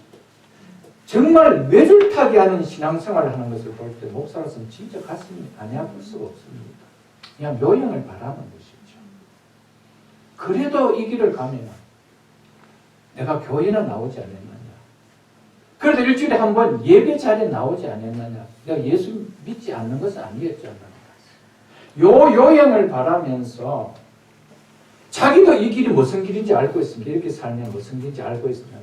정말 뇌줄타기 하는 신앙생활을 하는 것을 볼 때 목사로서는 진짜 가슴이 많이 아플 수가 없습니다. 그냥 요령을 바라는 것이죠. 그래도 이 길을 가면 내가 교회는 나오지 않았느냐, 그래도 일주일에 한 번 예배 자리에 나오지 않았느냐, 내가 예수 믿지 않는 것은 아니겠잖아요. 요형을 바라면서 자기도 이 길이 무슨 길인지 알고 있습니다. 이렇게 살면 무슨 길인지 알고 있습니다.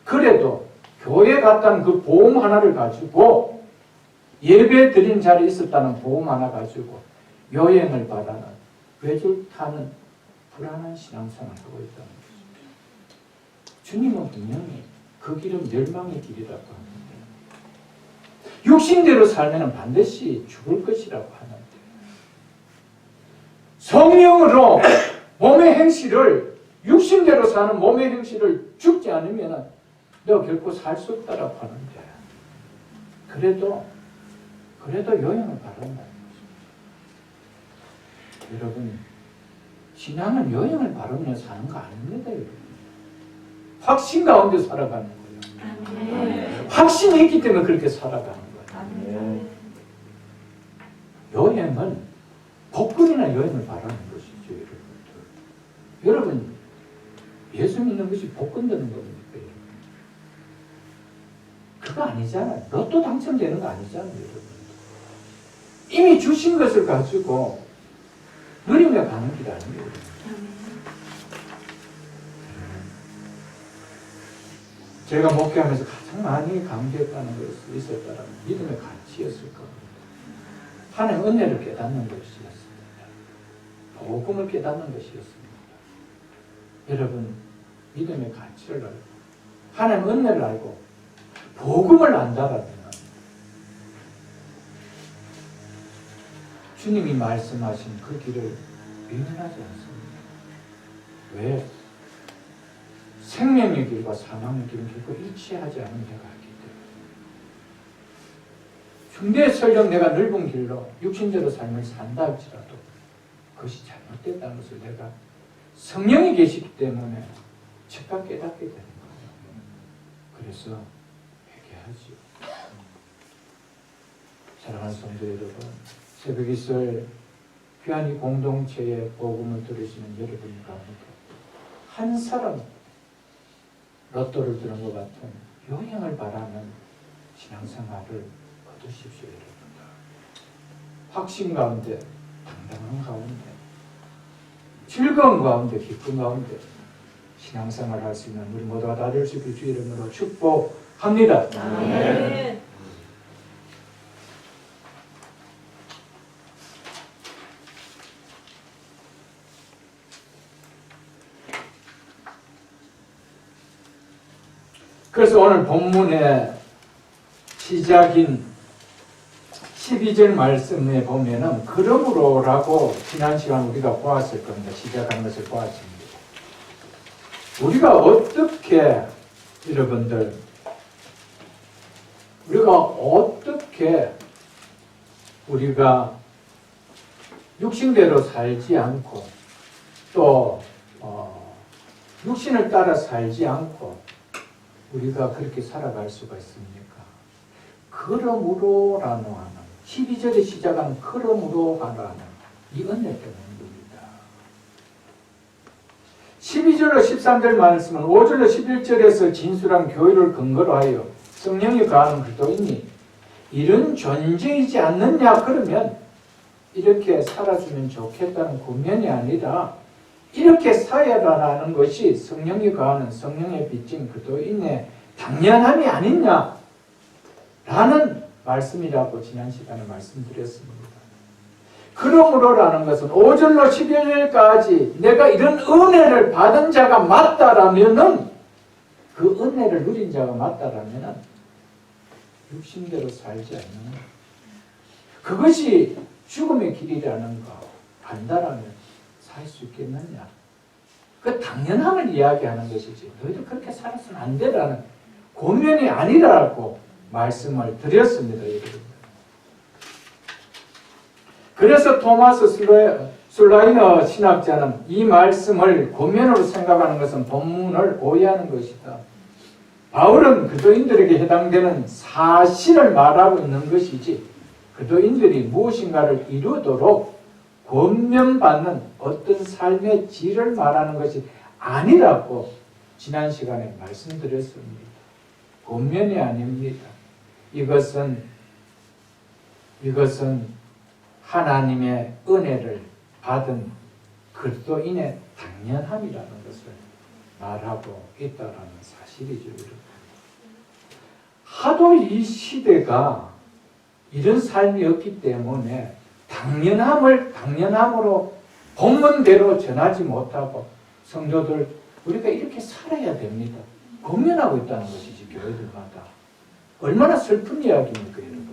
그래도 교회 갔다는 그 보험 하나를 가지고, 예배 드린 자리에 있었다는 보험 하나 가지고 요행을 바라는, 외줄 타는 불안한 신앙생활을 하고 있다는 것입니다. 주님은 분명히 그 길은 멸망의 길이라고 하는데, 육신대로 살면 반드시 죽을 것이라고 하는데, 성령으로 몸의 행실을, 육신대로 사는 몸의 행실을 죽지 않으면 내가 결코 살 수 없다라고 하는데, 그래도 요행을 바란다는 것입니다. 여러분, 신앙은 요행을 바르면 사는 거 아닙니다, 여러분. 확신 가운데 살아가는 거예요. 아멘. 확신이 있기 때문에 그렇게 살아가는 거예요. 아멘. 요행은 복근이나 요행을 바라는 것이죠, 여러분들. 여러분, 예수 믿는 것이 복근 되는 겁니까, 여러분? 그거 아니잖아요. 로또 당첨되는 거 아니잖아요, 여러분. 이미 주신 것을 가지고 누리며 가는 길 아니에요, 여러분. 제가 목회하면서 가장 많이 감격하는 것이 있었다면 믿음의 가치였을 겁니다. 하나님 은혜를 깨닫는 것이었습니다. 복음을 깨닫는 것이었습니다. 여러분, 믿음의 가치를 알고 하나님 은혜를 알고 복음을 안다라면 주님이 말씀하신 그 길을 미련하지 않습니다. 왜? 생명의 길과 사망의 길은 결코 일치하지 않은 데가 있기 때문에, 중대 설령 내가 넓은 길로 육신대로 삶을 산다 할지라도 그것이 잘못됐다는 것을 내가 성령이 계시기 때문에 즉각 깨닫게 되는 거예요. 그래서 회개하지요. 사랑하는 성도 여러분, 새벽 이슬 귀한 이 공동체의 복음을 들으시는 여러분 가운데 한 사람 로또를 드는 것 같은 요행을 바라는 신앙생활을 거두십시오, 여러분들. 확신 가운데, 당당한 가운데, 즐거운 가운데, 기쁨 가운데 신앙생활을 할 수 있는 우리 모두가 다 될 수 있길 주의 이름으로 축복합니다. 아멘. 그래서 오늘 본문의 시작인 12절 말씀에 보면은 그러므로라고 지난 시간 우리가 보았을 겁니다. 시작하는 것을 보았습니다. 우리가 어떻게, 여러분들, 우리가 육신대로 살지 않고 또 육신을 따라 살지 않고 우리가 그렇게 살아갈 수가 있습니까? 그러므로라는 12절에 시작한 그러므로라는 이 은혜 때문입니다. 12절로 13절 말씀은 5절로 11절에서 진술한 교회를 근거로 하여 성령이 가하는 그리스도인이 이런 존재이지 않느냐, 그러면 이렇게 살아주면 좋겠다는 고면이 아니라 이렇게 살아라는 것이 성령이 가하는 성령의 빚진 그리스도인의 당연함이 아니냐라는 말씀이라고 지난 시간에 말씀드렸습니다. 그러므로라는 것은 5절로 11절까지 내가 이런 은혜를 받은 자가 맞다라면은 그 은혜를 누린 자가 맞다라면은 육신대로 살지 않는 그것이 죽음의 길이라는 거 안다라면 살 수 있겠느냐? 그 당연함을 이야기하는 것이지 너희들 그렇게 살아서는 안 되라는 고면이 아니라고 말씀을 드렸습니다. 여러분. 그래서 토마스 술라이너 신학자는 이 말씀을 고면으로 생각하는 것은 본문을 오해하는 것이다. 바울은 그도인들에게 해당되는 사실을 말하고 있는 것이지 그도인들이 무엇인가를 이루도록 권면받는 어떤 삶의 질을 말하는 것이 아니라고 지난 시간에 말씀드렸습니다. 권면이 아닙니다. 이것은 하나님의 은혜를 받은 그리스도인의 당연함이라는 것을 말하고 있다는 사실이죠. 하도 이 시대가 이런 삶이 없기 때문에 당연함으로 본문대로 전하지 못하고 성도들 우리가 이렇게 살아야 됩니다. 고민하고 있다는 것이지 교회들마다. 얼마나 슬픈 이야기입니까 여러분.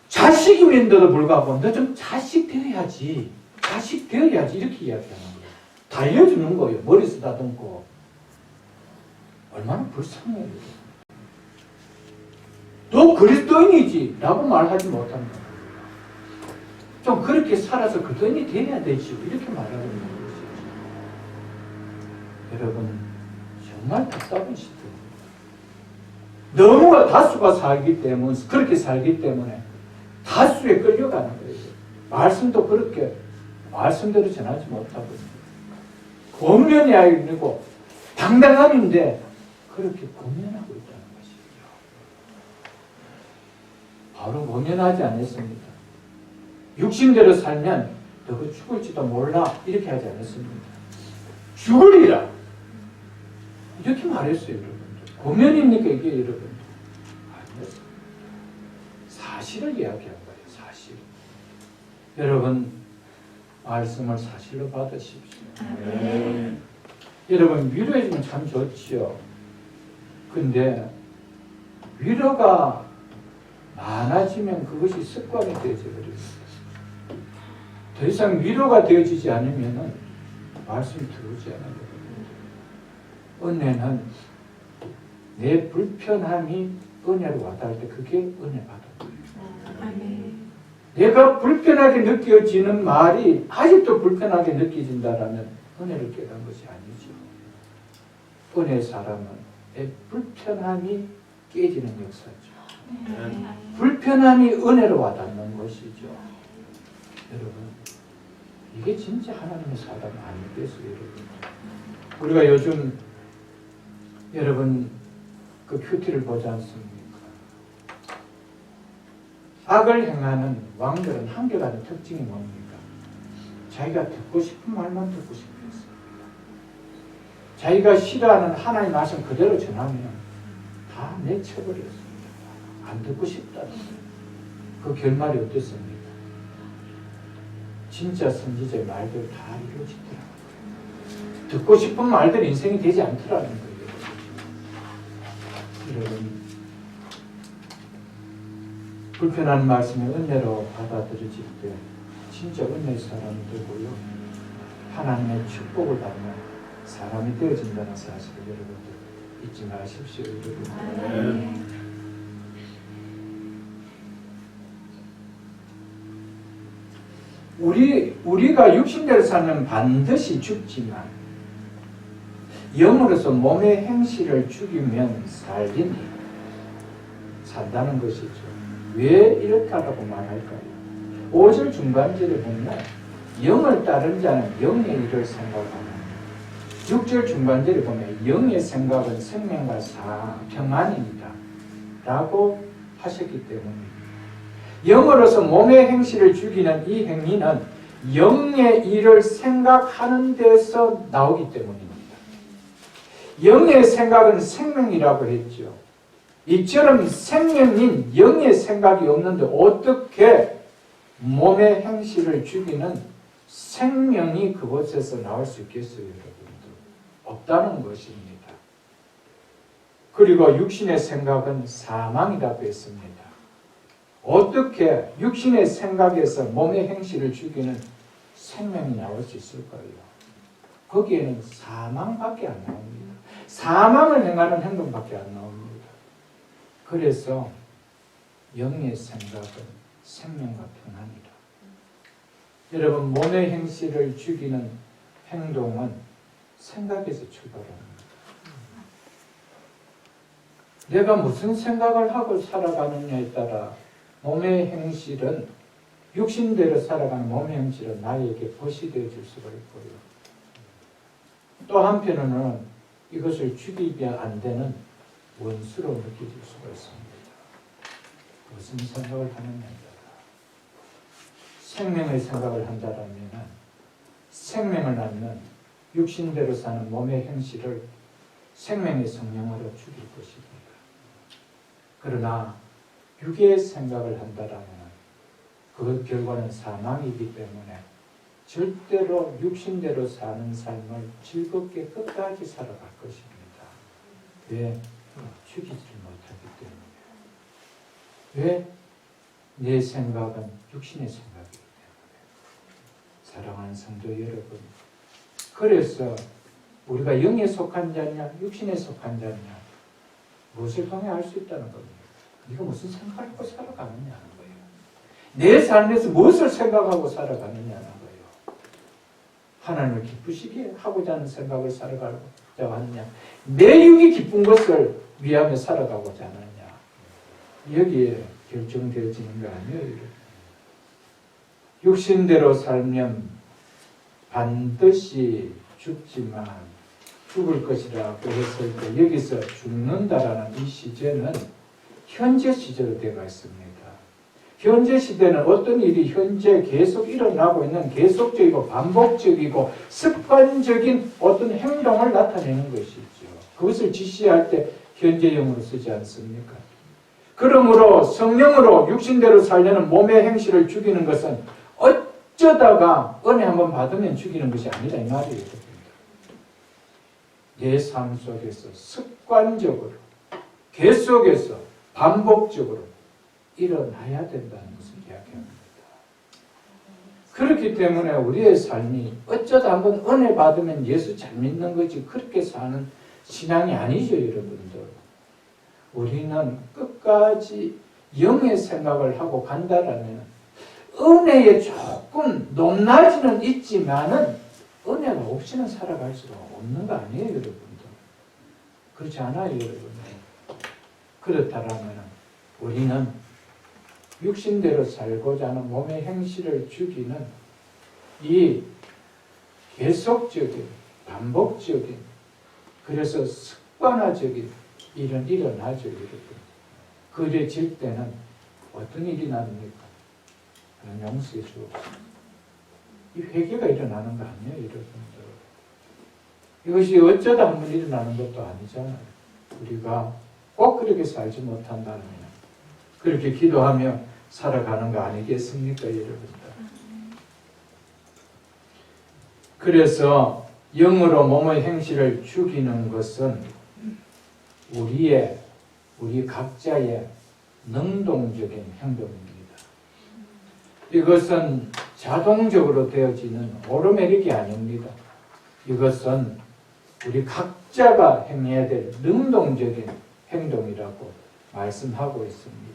자식임인데도 불구하고 너 좀 자식 되어야지 이렇게 이야기하는 거예요. 달려주는 거예요. 머리 쓰다듬고. 얼마나 불쌍해요. 너 그리스도인이지 라고 말하지 못하는 거예요. 좀 그렇게 살아서 그리스도인이 돼야 되지 이렇게 말하고 있는 것이죠. 여러분 정말 답답한 시대입니다. 너무나 다수가 그렇게 살기 때문에 다수에 끌려가는 거예요. 말씀도 그렇게 말씀대로 전하지 못하고 권면이 아니고 당당함인데 그렇게 권면하고 있다는 것이죠. 바로 권면하지 않았습니다. 육신대로 살면 너가 죽을지도 몰라 이렇게 하지 않았습니다. 죽으리라 이렇게 말했어요. 여러분들. 권면입니까 이게 여러분들? 아니었습니다. 사실을 이야기한 거예요. 사실. 여러분 말씀을 사실로 받으십시오. 네. 여러분 위로해주면 참 좋지요. 근데 위로가 많아지면 그것이 습관이 되어버립니다. 더 이상 위로가 되어지지 않으면 말씀이 들어오지 않아요. 은혜는 내 불편함이 은혜로 와닿을 때 그게 은혜 받은 거예요. 내가 불편하게 느껴지는 말이 아직도 불편하게 느껴진다라면 은혜를 깨달은 것이 아니죠. 은혜 사람은 내 불편함이 깨지는 역사죠. 불편함이 은혜로 와닿는 것이죠. 여러분 이게 진짜 하나님의 사람이 아니겠어요. 여러분 우리가 요즘 여러분 그 큐티를 보지 않습니까? 악을 행하는 왕들은 한결같은 특징이 뭡니까? 자기가 듣고 싶은 말만 듣고 싶었어요. 자기가 싫어하는 하나님 말씀 그대로 전하면 다 내쳐버렸습니다. 안 듣고 싶다는 그 결말이 어땠습니까? 진짜 선지자의 말들 다 이루어지더라고요. 듣고 싶은 말들 인생이 되지 않더라는 거예요. 여러분 불편한 말씀을 은혜로 받아들여질 때 진짜 은혜의 사람이 되고요. 하나님의 축복을 받는 사람이 되어진다는 사실을 여러분들 잊지 마십시오. 여러분. 우리가 육신대로 살면 반드시 죽지만 영으로서 몸의 행실을 죽이면 산다는 것이죠. 왜 이렇다라고 말할까요? 5절 중반절에 보면 영을 따른 자는 영의 일을 생각하는 6절 중반절에 보면 영의 생각은 생명과 평안입니다 라고 하셨기 때문입니다. 영으로서 몸의 행실을 죽이는 이 행위는 영의 일을 생각하는 데서 나오기 때문입니다. 영의 생각은 생명이라고 했죠. 이처럼 생명인 영의 생각이 없는데 어떻게 몸의 행실을 죽이는 생명이 그곳에서 나올 수 있겠어요, 여러분들? 없다는 것입니다. 그리고 육신의 생각은 사망이라고 했습니다. 어떻게 육신의 생각에서 몸의 행실을 죽이는 생명이 나올 수 있을까요? 거기에는 사망밖에 안 나옵니다. 사망을 행하는 행동밖에 안 나옵니다. 그래서 영의 생각은 생명과 평안이다. 여러분, 몸의 행실을 죽이는 행동은 생각에서 출발합니다. 내가 무슨 생각을 하고 살아가느냐에 따라 몸의 행실은, 육신대로 살아가는 몸의 행실은 나에게 벗이 되어질 수가 있고요. 또 한편으로는 이것을 죽이면 안 되는 원수로 느껴질 수가 있습니다. 무슨 생각을 하느냐에 따라. 생명의 생각을 한다면 생명을 낳는 육신대로 사는 몸의 행실을 생명의 성령으로 죽일 것입니다. 그러나 육의 생각을 한다면 그 결과는 사망이기 때문에 절대로 육신대로 사는 삶을 즐겁게 끝까지 살아갈 것입니다. 왜? 죽이지를 못하기 때문에. 왜? 내 생각은 육신의 생각이기 때문에. 사랑하는 성도 여러분, 그래서 우리가 영에 속한 자냐 육신에 속한 자냐 무엇을 통해 알 수 있다는 겁니다. 네가 무슨 생각을 하고 살아가느냐는 거예요. 내 삶에서 무엇을 생각하고 살아가느냐는 거예요. 하나님을 기쁘시게 하고자 하는 생각을 살아가고자 하느냐, 내 육이 기쁜 것을 위하며 살아가고자 하느냐, 여기에 결정되어지는 거 아니에요. 육신대로 살면 반드시 죽지만 죽을 것이라고 했을 때 여기서 죽는다라는 이 시제는 현재 시제로 되어 있습니다. 현재 시대는 어떤 일이 현재 계속 일어나고 있는 계속적이고 반복적이고 습관적인 어떤 행동을 나타내는 것이죠. 그것을 지시할 때 현재형으로 쓰지 않습니까? 그러므로 성령으로 육신대로 살려는 몸의 행실을 죽이는 것은 어쩌다가 은혜 한번 받으면 죽이는 것이 아니다 이 말이에요. 내 삶 속에서 습관적으로 계속해서 반복적으로 일어나야 된다는 것을 이야기합니다. 그렇기 때문에 우리의 삶이 어쩌다 한번 은혜 받으면 예수 잘 믿는 거지 그렇게 사는 신앙이 아니죠, 여러분들. 우리는 끝까지 영의 생각을 하고 간다라면 은혜에 조금 높낮이는 있지만은 은혜가 없이는 살아갈 수가 없는 거 아니에요, 여러분들. 그렇지 않아요, 여러분. 그렇다면 우리는 육신대로 살고자 하는 몸의 행실을 죽이는 이 계속적인, 반복적인, 그래서 습관화적인 일은 일어나죠, 여러분. 그래질 때는 어떤 일이 납니까? 용서해 주옵소서. 이 회개가 일어나는 거 아니에요, 여러분들. 이것이 어쩌다 한번 일어나는 것도 아니잖아요. 우리가 꼭 그렇게 살지 못한다면 그렇게 기도하며 살아가는 거 아니겠습니까, 여러분들? 그래서 영으로 몸의 행실을 죽이는 것은 우리 각자의 능동적인 행동입니다. 이것은 자동적으로 되어지는 오르메릭이 아닙니다. 이것은 우리 각자가 행해야 될 능동적인 행동이라고 말씀하고 있습니다.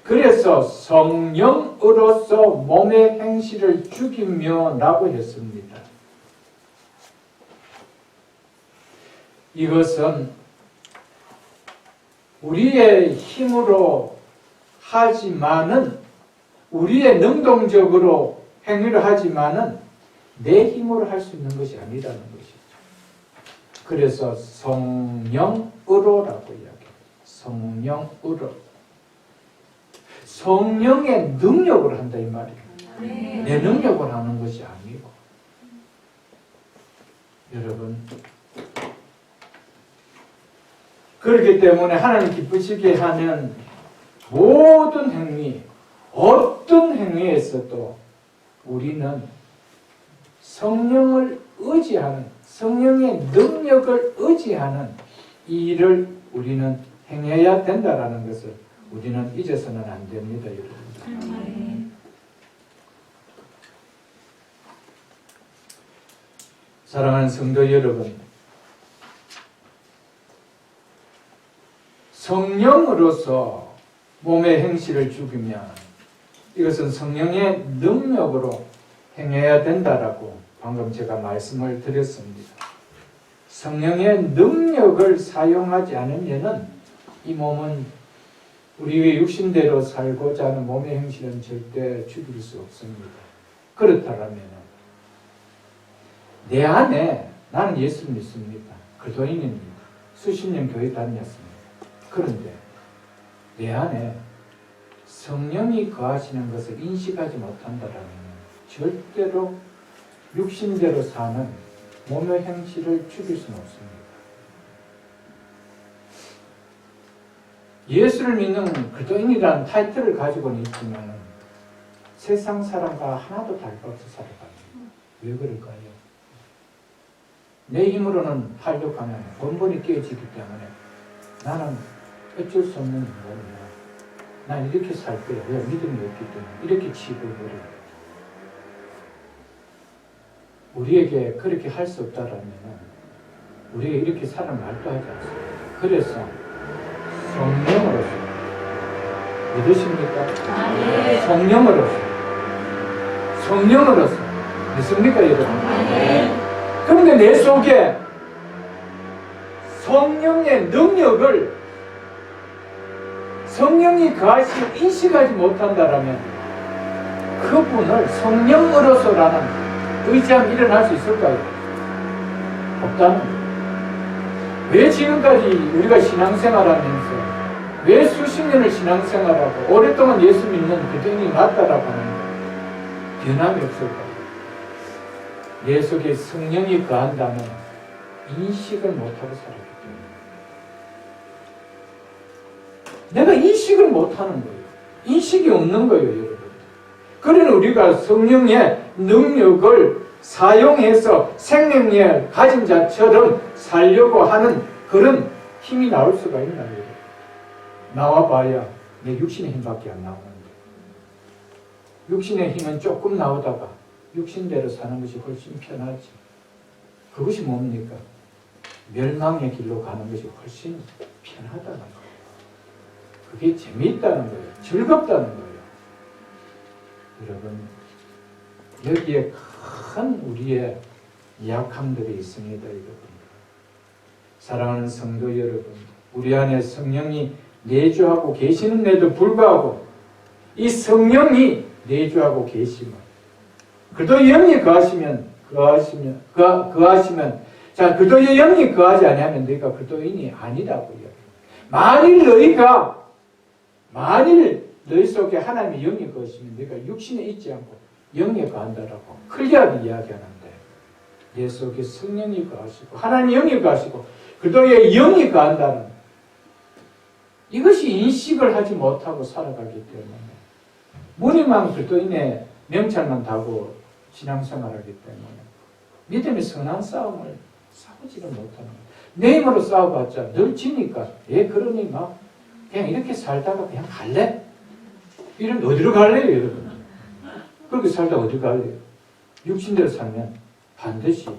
그래서 성령으로서 몸의 행실을 죽이며 라고 했습니다. 이것은 우리의 힘으로 하지만은 우리의 능동적으로 행위를 하지만은 내 힘으로 할 수 있는 것이 아니라는 것이죠. 그래서 성령으로라고 이야기합니다. 성령으로. 성령의 능력을 한다 이 말이에요. 내 능력을 하는 것이 아니고. 여러분, 그렇기 때문에 하나님 기쁘시게 하는 모든 행위, 어떤 행위에서도 우리는 성령을 의지하는, 성령의 능력을 의지하는 이 일을 우리는 행해야 된다라는 것을 우리는 잊어서는 안 됩니다, 여러분. 사랑하는 성도 여러분, 성령으로서 몸의 행실을 죽이면 이것은 성령의 능력으로 행해야 된다라고 방금 제가 말씀을 드렸습니다. 성령의 능력을 사용하지 않으면은 이 몸은 우리의 육신대로 살고자 하는 몸의 행실은 절대 죽일 수 없습니다. 그렇다면 내 안에 나는 예수 믿습니다. 그리스도인입니다. 수십 년 교회 다녔습니다. 그런데 내 안에 성령이 거하시는 것을 인식하지 못한다면 절대로 육신대로 사는 몸의 행실을 죽일 수는 없습니다. 예수를 믿는 그리스도인이라는 타이틀을 가지고는 있지만 세상 사람과 하나도 다를 것 없이 살아갑니다. 왜 그럴까요? 내 힘으로는 활력하면 번번이 깨어지기 때문에 나는 어쩔 수 없는 인간이야. 난 이렇게 살 거야. 왜? 믿음이 없기 때문에 이렇게 치고 버립니다. 우리에게 그렇게 할 수 없다라면 우리가 이렇게 사는 말도 하지 않습니다. 그래서 성령으로서 믿으십니까? 성령으로서 믿습니까, 여러분? 그런데 내 속에 성령의 능력을 성령이 거하시고 인식하지 못한다라면 그분을 성령으로서라는 의지함이 일어날 수 있을까요? 없다는 거예요. 왜 지금까지 우리가 신앙생활하면서 왜 수십 년을 신앙생활하고 오랫동안 예수 믿는 그들이 맞다라고 하는데 변함이 없을까요? 내 속에 성령이 거한다면 인식을 못하고 살았기 때문에 내가 인식을 못하는 거예요. 인식이 없는 거예요, 여러분. 그러니 우리가 성령의 능력을 사용해서 생명을 가진 자처럼 살려고 하는 그런 힘이 나올 수가 있나요? 나와봐야 내 육신의 힘밖에 안 나오는데 육신의 힘은 조금 나오다가 육신대로 사는 것이 훨씬 편하지. 그것이 뭡니까? 멸망의 길로 가는 것이 훨씬 편하다는 거예요. 그게 재미있다는 거예요. 즐겁다는 거예요. 여러분, 여기에 큰 우리의 약함들이 있습니다, 여러분. 사랑하는 성도 여러분, 우리 안에 성령이 내주하고 계시는데도 불구하고 이 성령이 내주하고 계시면 그리스도의 영이 거하시면 자, 그리스도의 영이 거하지 아니하면 너희가 그리스도인이 아니라고요. 만일 너희 속에 하나님의 영이 거하시면 너희가 육신에 있지 않고 영에 거한다라고 클리어하게 이야기하는데 내 속에 성령이 거하시고 하나님의 영이 거하시고 그리스도의 영이 거한다는 이것이 인식을 하지 못하고 살아가기 때문에 무늬만 그리스도인의 명찰만 타고 신앙생활하기 때문에 믿음의 선한 싸움을 싸우지를 못하는 거예요. 내 힘으로 싸워봤자 늘 지니까 왜 그러니 막 그냥 이렇게 살다가 그냥 갈래? 이러면 어디로 갈래요, 여러분? 그렇게 살다 어디 갈래요? 육신대로 살면 반드시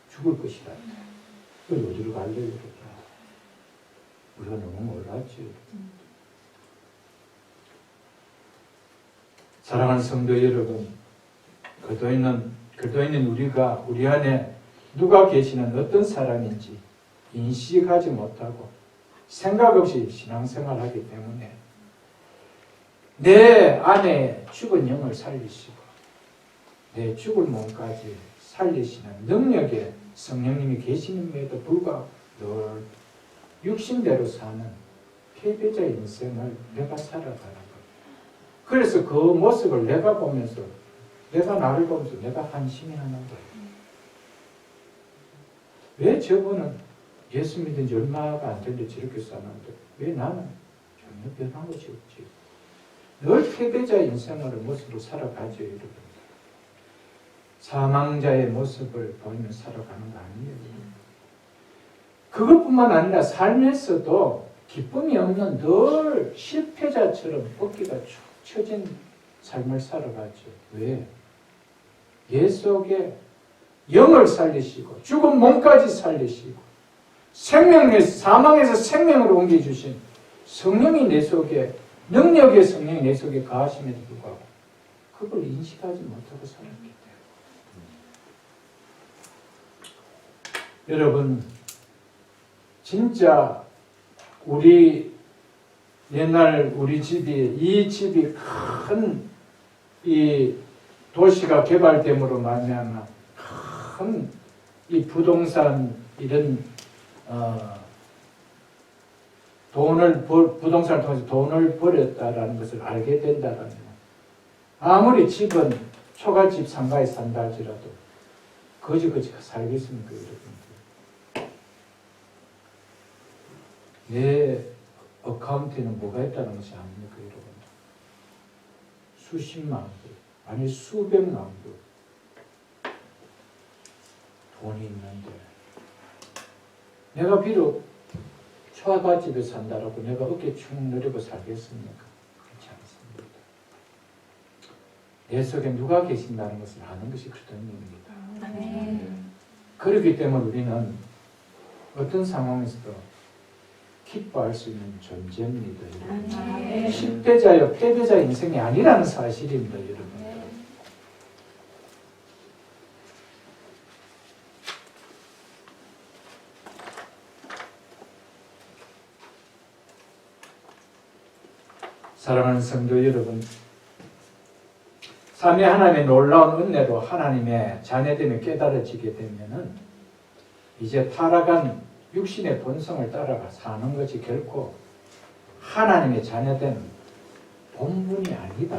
죽을 것이다. 그럼 어디로 갈래요, 여러분? 우리가 너무 몰랐지. 사랑하는 성도 여러분, 그리스도인은 우리가 우리 안에 누가 계시는 어떤 사람인지 인식하지 못하고 생각 없이 신앙생활하기 때문에 내 안에 죽은 영을 살리시고 내 죽은 몸까지 살리시는 능력의 성령님이 계시는데도 불구하고 늘 육신대로 사는 패배자 인생을 내가 살아가는 거예요. 그래서 그 모습을 내가 보면서 내가 나를 보면서 내가 한심해 하는 거예요. 왜 저분은 예수 믿은 지 얼마가 안 됐는데 저렇게 사는데 왜 나는 전혀 변한 것이 없지? 늘 패배자의 인생으로 모습으로 살아가죠, 여러분. 사망자의 모습을 보이며 살아가는 거 아니에요. 그것뿐만 아니라 삶에서도 기쁨이 없는 늘 실패자처럼 어깨가 축 처진 삶을 살아가죠. 왜? 예 속에 영을 살리시고 죽은 몸까지 살리시고 사망에서 생명으로 옮겨주신 성령이 내 속에, 능력의 성령이 내 속에 가하심에도 불구하고 그걸 인식하지 못하고 살았기 때문에. 여러분, 진짜 우리 옛날 우리 집이, 이 집이 큰 이 도시가 개발됨으로 말미암아 큰 이 부동산 이런 부동산을 통해서 돈을 벌였다라는 것을 알게 된다라면, 아무리 집은 초가집 상가에 산다 할지라도 거지거지 살겠습니까, 여러분? 내 어카운트에는 뭐가 있다는 것이 아닙니까, 여러분? 수십만 불, 아니 수백만 불 돈이 있는데, 내가 비록 초가집에 산다라고 내가 어깨 축 누리고 살겠습니까? 그렇지 않습니다. 내 속에 누가 계신다는 것을 아는 것이 그리스도인입니다. 그렇기 때문에 우리는 어떤 상황에서도 기뻐할 수 있는 존재입니다, 여러분. 실패자여 패배자 인생이 아니라는 사실입니다, 여러분. 사랑하는 성도 여러분, 삼위 하나님의 놀라운 은혜로 하나님의 자녀됨이 깨달아지게 되면은 이제 타락한 육신의 본성을 따라가 사는 것이 결코 하나님의 자녀된 본분이 아니다.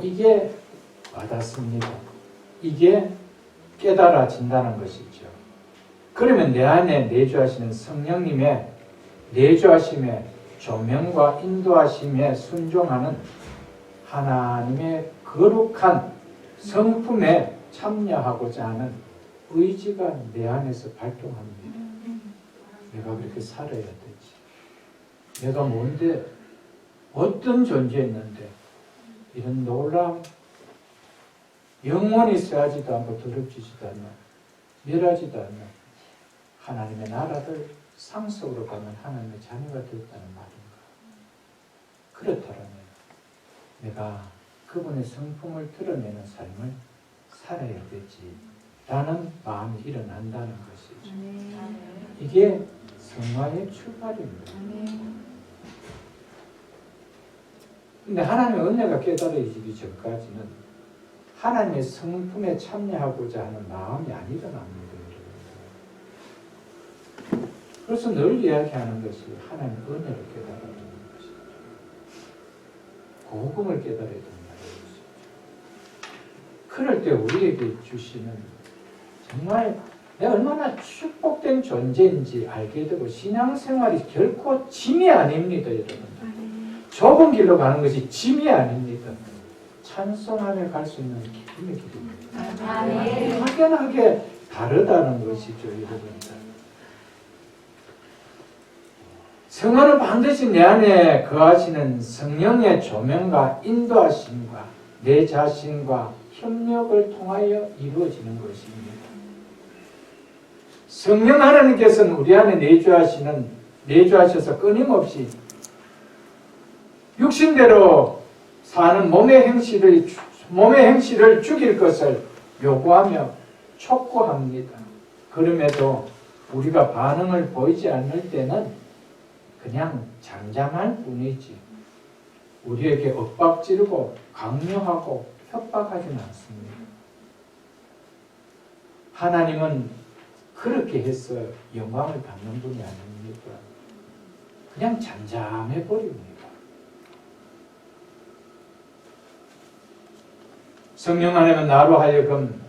이게 와닿습니다. 이게 깨달아진다는 것이죠. 그러면 내 안에 내주하시는 성령님의 내주하심에 조명과 인도하심에 순종하는 하나님의 거룩한 성품에 참여하고자 하는 의지가 내 안에서 발동합니다. 내가 그렇게 살아야 되지. 내가 뭔데, 어떤 존재였는데 이런 놀라운, 영원히 쓰하지도 않고 더럽히지도 않는, 멸하지도 않는 하나님의 나라를 상속으로 가는 하나님의 자녀가 되었다는 말인가? 그렇다면 내가 그분의 성품을 드러내는 삶을 살아야 되지 라는 마음이 일어난다는 것이죠. 이게 성화의 출발입니다. 근데 하나님의 은혜가 깨달아지기 전까지는 하나님의 성품에 참여하고자 하는 마음이 안 일어납니다. 그래서 늘 이야기하는 것이 하나님의 은혜를 깨달아야 되는 것이죠. 복음을 깨달아야 된다는 것이죠. 그럴 때 우리에게 주시는 정말 내가 얼마나 축복된 존재인지 알게 되고, 신앙생활이 결코 짐이 아닙니다, 여러분. 좁은 길로 가는 것이 짐이 아닙니다. 찬송하며 갈 수 있는 기쁨의 길입니다. 확연하게 다르다는 것이죠, 여러분. 성화는 반드시 내 안에 거하시는 성령의 조명과 인도하심과 내 자신과 협력을 통하여 이루어지는 것입니다. 성령 하나님께서는 우리 안에 내주하셔서 끊임없이 육신대로 사는 몸의 행실을 죽일 것을 요구하며 촉구합니다. 그럼에도 우리가 반응을 보이지 않을 때는 그냥 잠잠할 뿐이지 우리에게 엇박지르고 강요하고 협박하지는 않습니다. 하나님은 그렇게 해서 영광을 받는 분이 아닙니다. 그냥 잠잠해 버립니다. 성령 안에는 나로 하여금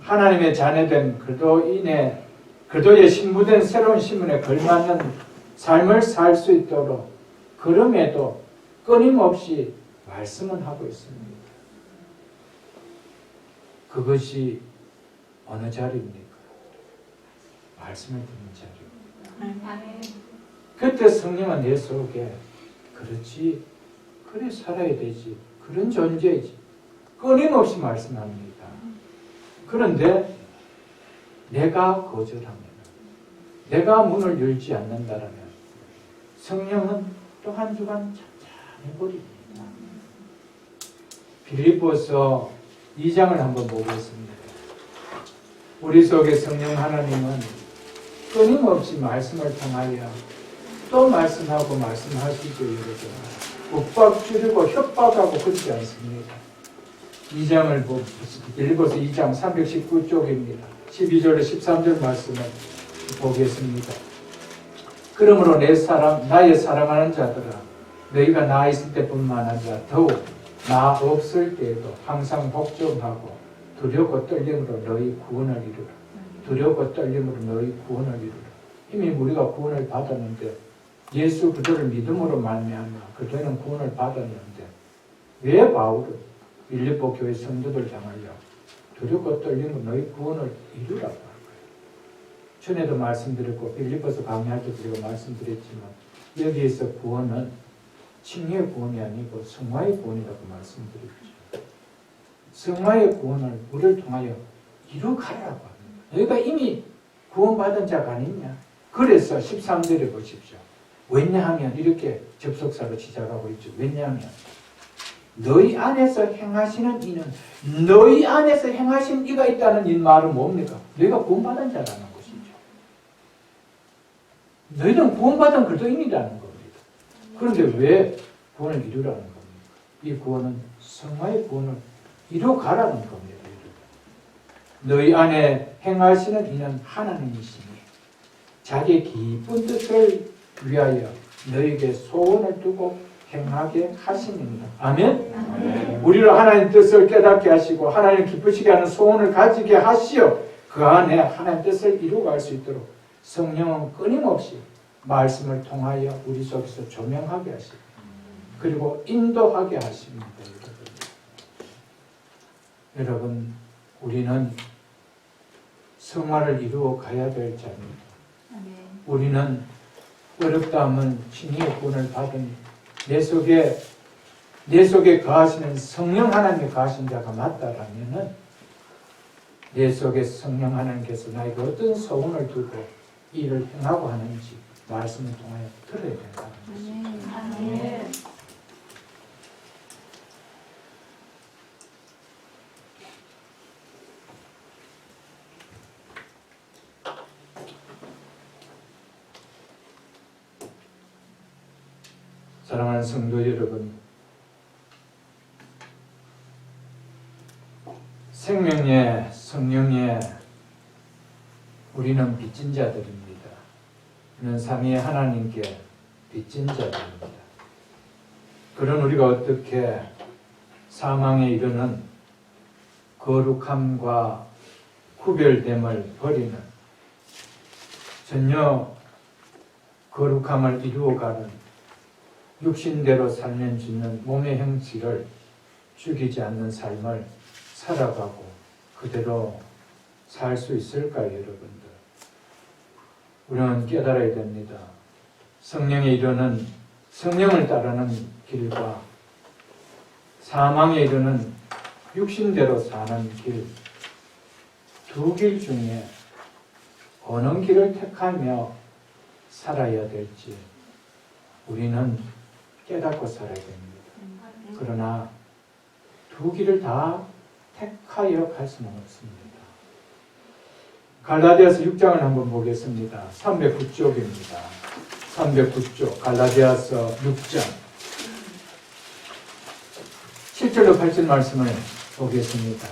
하나님의 자녀된 그리스도인의 그도의 신부된 새로운 신분에 걸맞는 삶을 살 수 있도록 그럼에도 끊임없이 말씀을 하고 있습니다. 그것이 어느 자리입니까? 말씀을 듣는 자리. 아멘. 그때 성령은 내 속에 그렇지, 그래 살아야 되지, 그런 존재이지 끊임없이 말씀합니다. 그런데 내가 거절하면, 내가 문을 열지 않는다라면 성령은 또 한 주간 잠잠해 버립니다. 빌립보서 2장을 한번 보겠습니다. 우리 속에 성령 하나님은 끊임없이 말씀을 통하여 또 말씀하고 말씀하시죠. 여러분. 윽박 지르고 협박하고 그러지 않습니다. 2장을 빌립보서 2장 319쪽입니다. 12절에 13절 말씀을 보겠습니다. 그러므로 나의 사랑하는 자들아, 너희가 나 있을 때뿐만 아니라 더욱 나 없을 때에도 항상 복종하고 두렵고 떨림으로 너희 구원을 이루라. 두렵고 떨림으로 너희 구원을 이루라. 이미 우리가 구원을 받았는데, 예수 그들을 믿음으로 말미암아 그들은 구원을 받았는데, 왜 바울은 빌립보 교회 성도들 향하여 두렵고 떨림으로 너희 구원을 이루라고 한 거예요? 전에도 말씀드렸고 빌립보서 강의할 때 제가 말씀드렸지만, 여기에서 구원은 칭의의 구원이 아니고 성화의 구원이라고 말씀드렸죠. 성화의 구원을 우리를 통하여 이루가라고 합니다. 너희가 이미 구원받은 자가 아니냐? 그래서 13절에 보십시오. 왜냐하면 이렇게 접속사로 시작하고 있죠. 왜냐하면 너희 안에서 행하시는 이는, 너희 안에서 행하신 이가 있다는 이 말은 뭡니까? 너희가 구원받은 자라는 것이죠. 너희는 구원받은 그리스도인이라는 겁니다. 그런데 왜 구원을 이루라는 겁니까? 이 구원은 성화의 구원을 이루가라는 겁니다. 너희 안에 행하시는 이는 하나님이시니 자기의 기쁜 뜻을 위하여 너희에게 소원을 두고 행하게 하시느니라. 아멘? 아멘. 우리를 하나님 뜻을 깨닫게 하시고 하나님 기쁘시게 하는 소원을 가지게 하시어 그 안에 하나님 뜻을 이루어갈 수 있도록 성령은 끊임없이 말씀을 통하여 우리 속에서 조명하게 하시고 그리고 인도하게 하십니다. 여러분, 우리는 성화를 이루어 가야 될 자입니다. 우리는 어렵다 하면 칭의의 구원을 받은 내 속에 거하시는 성령 하나님이 거하신 자가 맞다라면은 내 속에 성령 하나님께서 나에게 어떤 소원을 두고 이 일을 행하고 하는지 말씀을 통하여 들어야 된다는 것입니다. 아멘. 사랑하는 성도 여러분, 생명의 성령의 우리는 빚진 자들입니다. 우리는 삼위 하나님께 빚진 자들입니다. 그런 우리가 어떻게 사망에 이르는 거룩함과 구별됨을 버리는 전혀 거룩함을 이루어가는 육신대로 살면 짓는 몸의 형질을 죽이지 않는 삶을 살아가고 그대로 살 수 있을까요, 여러분들? 우리는 깨달아야 됩니다. 성령에 이르는, 성령을 따르는 길과 사망에 이르는 육신대로 사는 길, 두 길 중에 어느 길을 택하며 살아야 될지 우리는 깨닫고 살아야 됩니다. 그러나 두 길을 다 택하여 갈 수는 없습니다. 갈라디아서 6장을 한번 보겠습니다. 309쪽입니다. 309쪽 갈라디아서 6장 7절로 8절 말씀을 보겠습니다.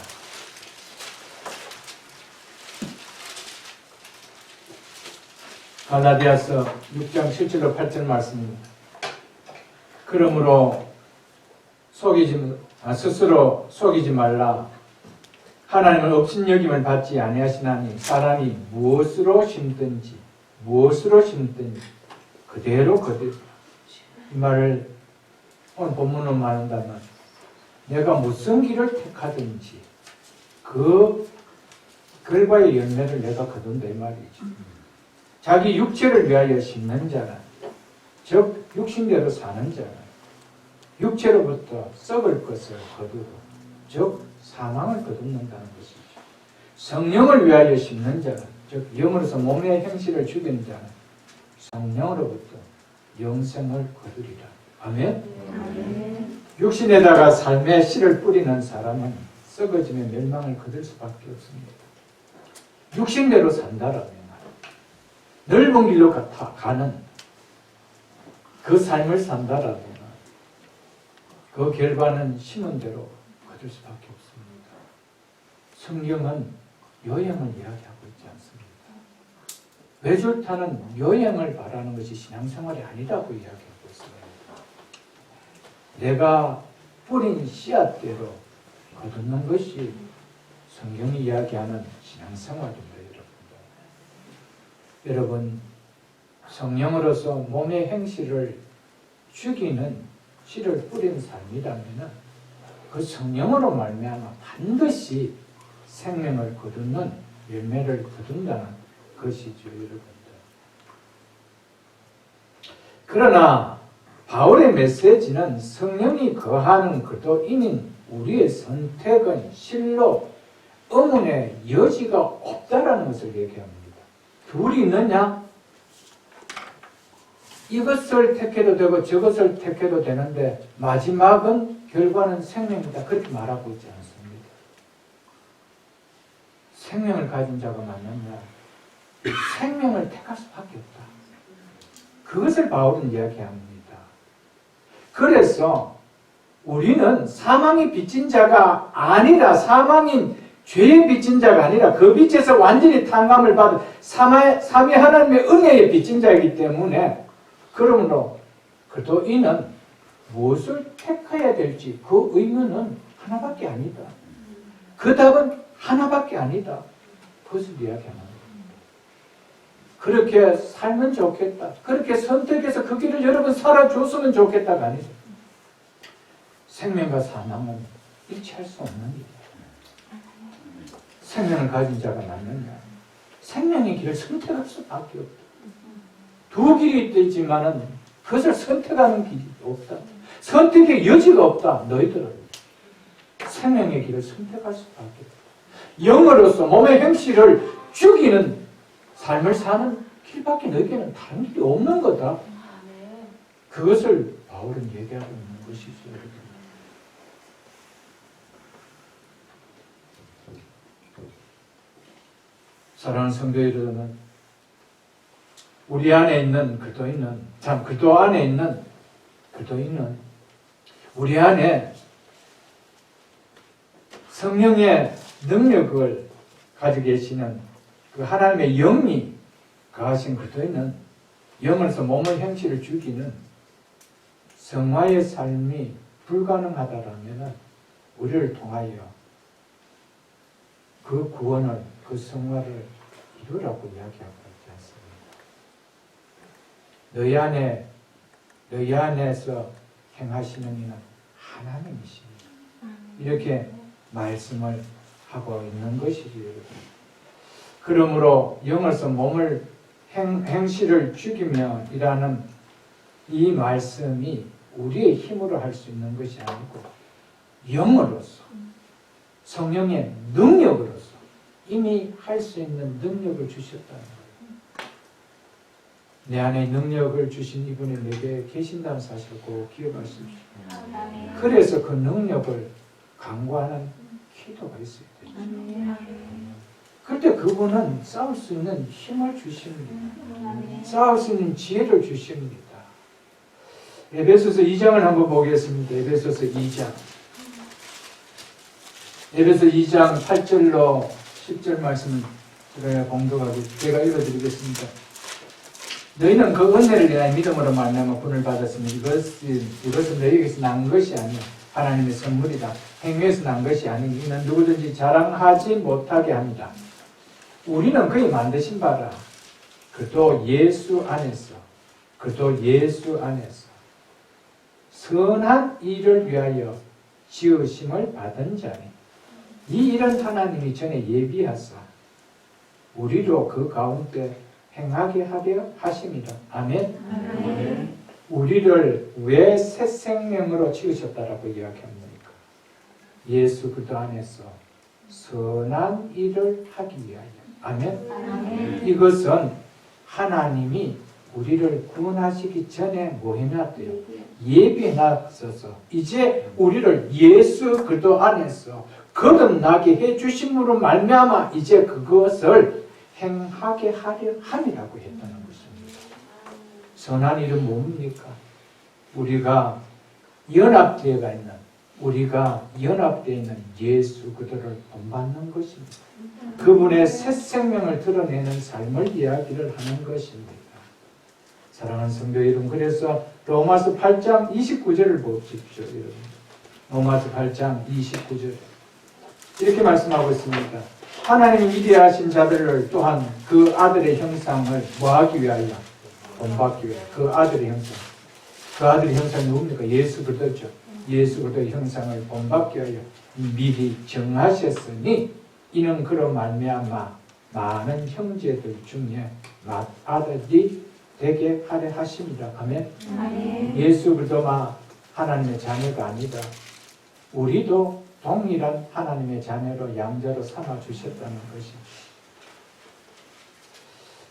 갈라디아서 6장 7절로 8절 말씀입니다. 그러므로 스스로 속이지 말라. 하나님은 업신여김을 받지 아니하시나니 사람이 무엇으로 심든지 그대로 거두리라. 이 말을 오늘 본문으로 말한다면 내가 무슨 길을 택하든지 그 결과의 열매를 내가 거둔다 이 말이죠. 자기 육체를 위하여 심는 자는, 즉 육신대로 사는 자는 육체로부터 썩을 것을 거두고, 즉 사망을 거둔다는 것이죠. 성령을 위하여 심는 자는, 즉 영으로서 몸의 행실을 죽이는 자는 성령으로부터 영생을 거두리라. 아멘. 아멘. 육신에다가 삶의 씨를 뿌리는 사람은 썩어지며 멸망을 거둘 수밖에 없습니다. 육신대로 산다라면 넓은 길로 가는 그 삶을 산다라면 그 결과는 심은 대로 거둘 수밖에 없습니다. 성경은 요행을 이야기하고 있지 않습니다. 외줄타는 요행을 바라는 것이 신앙생활이 아니라고 이야기하고 있습니다. 내가 뿌린 씨앗대로 거두는 것이 성경이 이야기하는 신앙생활입니다. 여러분, 성령으로서 몸의 행실을 죽이는 씨를 뿌린 삶이라면 그 성령으로 말미암아 반드시 생명을 거두는 열매를 거둔다는 것이죠, 여러분들. 그러나 바울의 메시지는 성령이 거하는 그도인인 우리의 선택은 실로 의문의 여지가 없다라는 것을 얘기합니다. 둘이 있느냐? 이것을 택해도 되고 저것을 택해도 되는데 마지막은 결과는 생명이다. 그렇게 말하고 있지 않습니다. 생명을 가진 자가 만났냐? 생명을 택할 수밖에 없다. 그것을 바울은 이야기합니다. 그래서 우리는 사망이 빚진 자가 아니라, 사망인 죄에 빚진 자가 아니라 그 빛에서 완전히 탕감을 받은 삼위 하나님의 은혜에 빚진 자이기 때문에, 그러므로 그도인은 무엇을 택해야 될지 그 의문은 하나밖에 아니다. 그 답은 하나밖에 아니다. 그것을 이야기하는 겁니다. 그렇게 살면 좋겠다. 그렇게 선택해서 그 길을 여러분 살아줬으면 좋겠다가 아니죠. 생명과 사망은 일치할 수 없는 일이에요. 생명을 가진 자가 맞느냐? 생명의 길을 선택할 수밖에 없다. 두 길이 있지만은 그것을 선택하는 길이 없다. 선택의 여지가 없다. 너희들은 생명의 길을 선택할 수밖에 없다. 영으로서 몸의 행실을 죽이는 삶을 사는 길밖에 너희에게는 다른 길이 없는 거다. 그것을 바울은 얘기하고 있는 것이죠, 여러분. 사랑하는 성도 여러분, 우리 안에 있는 그도인은, 그도 안에 있는 그도인은 우리 안에 성령의 능력을 가지고 계시는 그 하나님의 영이 거하신 그도인은 영으로서 몸의 행실을 죽이는 성화의 삶이 불가능하다라면 우리를 통하여 그 구원을, 그 성화를 이루라고 이야기하고 있지 않습니다. 너희 안에서 행하시는 이는 하나님이십니다. 이렇게 말씀을 하고 있는 것이지요. 그러므로 영으로서 몸을 행실을 죽이며 이라는 이 말씀이 우리의 힘으로 할 수 있는 것이 아니고 영으로서 성령의 능력으로서 이미 할 수 있는 능력을 주셨다는 거예요. 내 안에 능력을 주신 이분이 내게 계신다는 사실을 꼭 기억하십시오. 그래서 그 능력을 강구하는 기도가 있어야 되죠. 그때 그분은 싸울 수 있는 힘을 주십니다. 싸울 수 있는 지혜를 주십니다. 에베소서 2장을 한번 보겠습니다. 에베소서 2장. 에베소 2장 8절로 10절 말씀을 제가 공독하고 제가 읽어드리겠습니다. 너희는 그 은혜를 인하여 믿음으로 말미암아 구원을 받았으니 이것은 너희에게서 난 것이 아니야 하나님의 선물이다. 행위에서 난 것이 아닌 이는 누구든지 자랑하지 못하게 합니다. 우리는 그의 만드신 바라. 그도 예수 안에서 선한 일을 위하여 지으심을 받은 자니 이 일은 하나님이 전에 예비하사 우리로 그 가운데 행하게 하려 하심이라. 아멘. 우리를 왜 새 생명으로 지으셨다라고 이야기합니까? 예수 그리스도 안에서 선한 일을 하기 위하여. 아멘. 이것은 하나님이 우리를 구원하시기 전에 뭐 해놨대요? 예비해놨어서 이제 우리를 예수 그리스도 안에서 거듭나게 해주심으로 말미암아 이제 그것을 행하게 하려 함이라고 했다는 것입니다. 선한 일은 뭡니까? 우리가 연합되어 있는 예수 그리스도를 본받는 것입니다. 그분의 새 생명을 드러내는 삶을 이야기를 하는 것입니다. 사랑하는 성도 여러분, 그래서 로마서 8장 29절을 보십시오. 여러분. 로마서 8장 29절 이렇게 말씀하고 있습니다. 하나님이 위대하신 자들을 또한 그 아들의 형상을 뭐하기 위하여? 본받기 위하여. 그 아들의 형상. 그 아들의 형상이 누굽니까? 예수 그리스도죠. 예수 그리스도의 형상을 본받기 위하여 미리 정하셨으니 이는 그로 말미암아 많은 형제들 중에 아들이 되게 하려 하심이라. 아멘. 예수 그리스도가 하나님의 자녀가 아니다. 우리도 동일한 하나님의 자녀로 양자로 삼아 주셨다는 것입니다.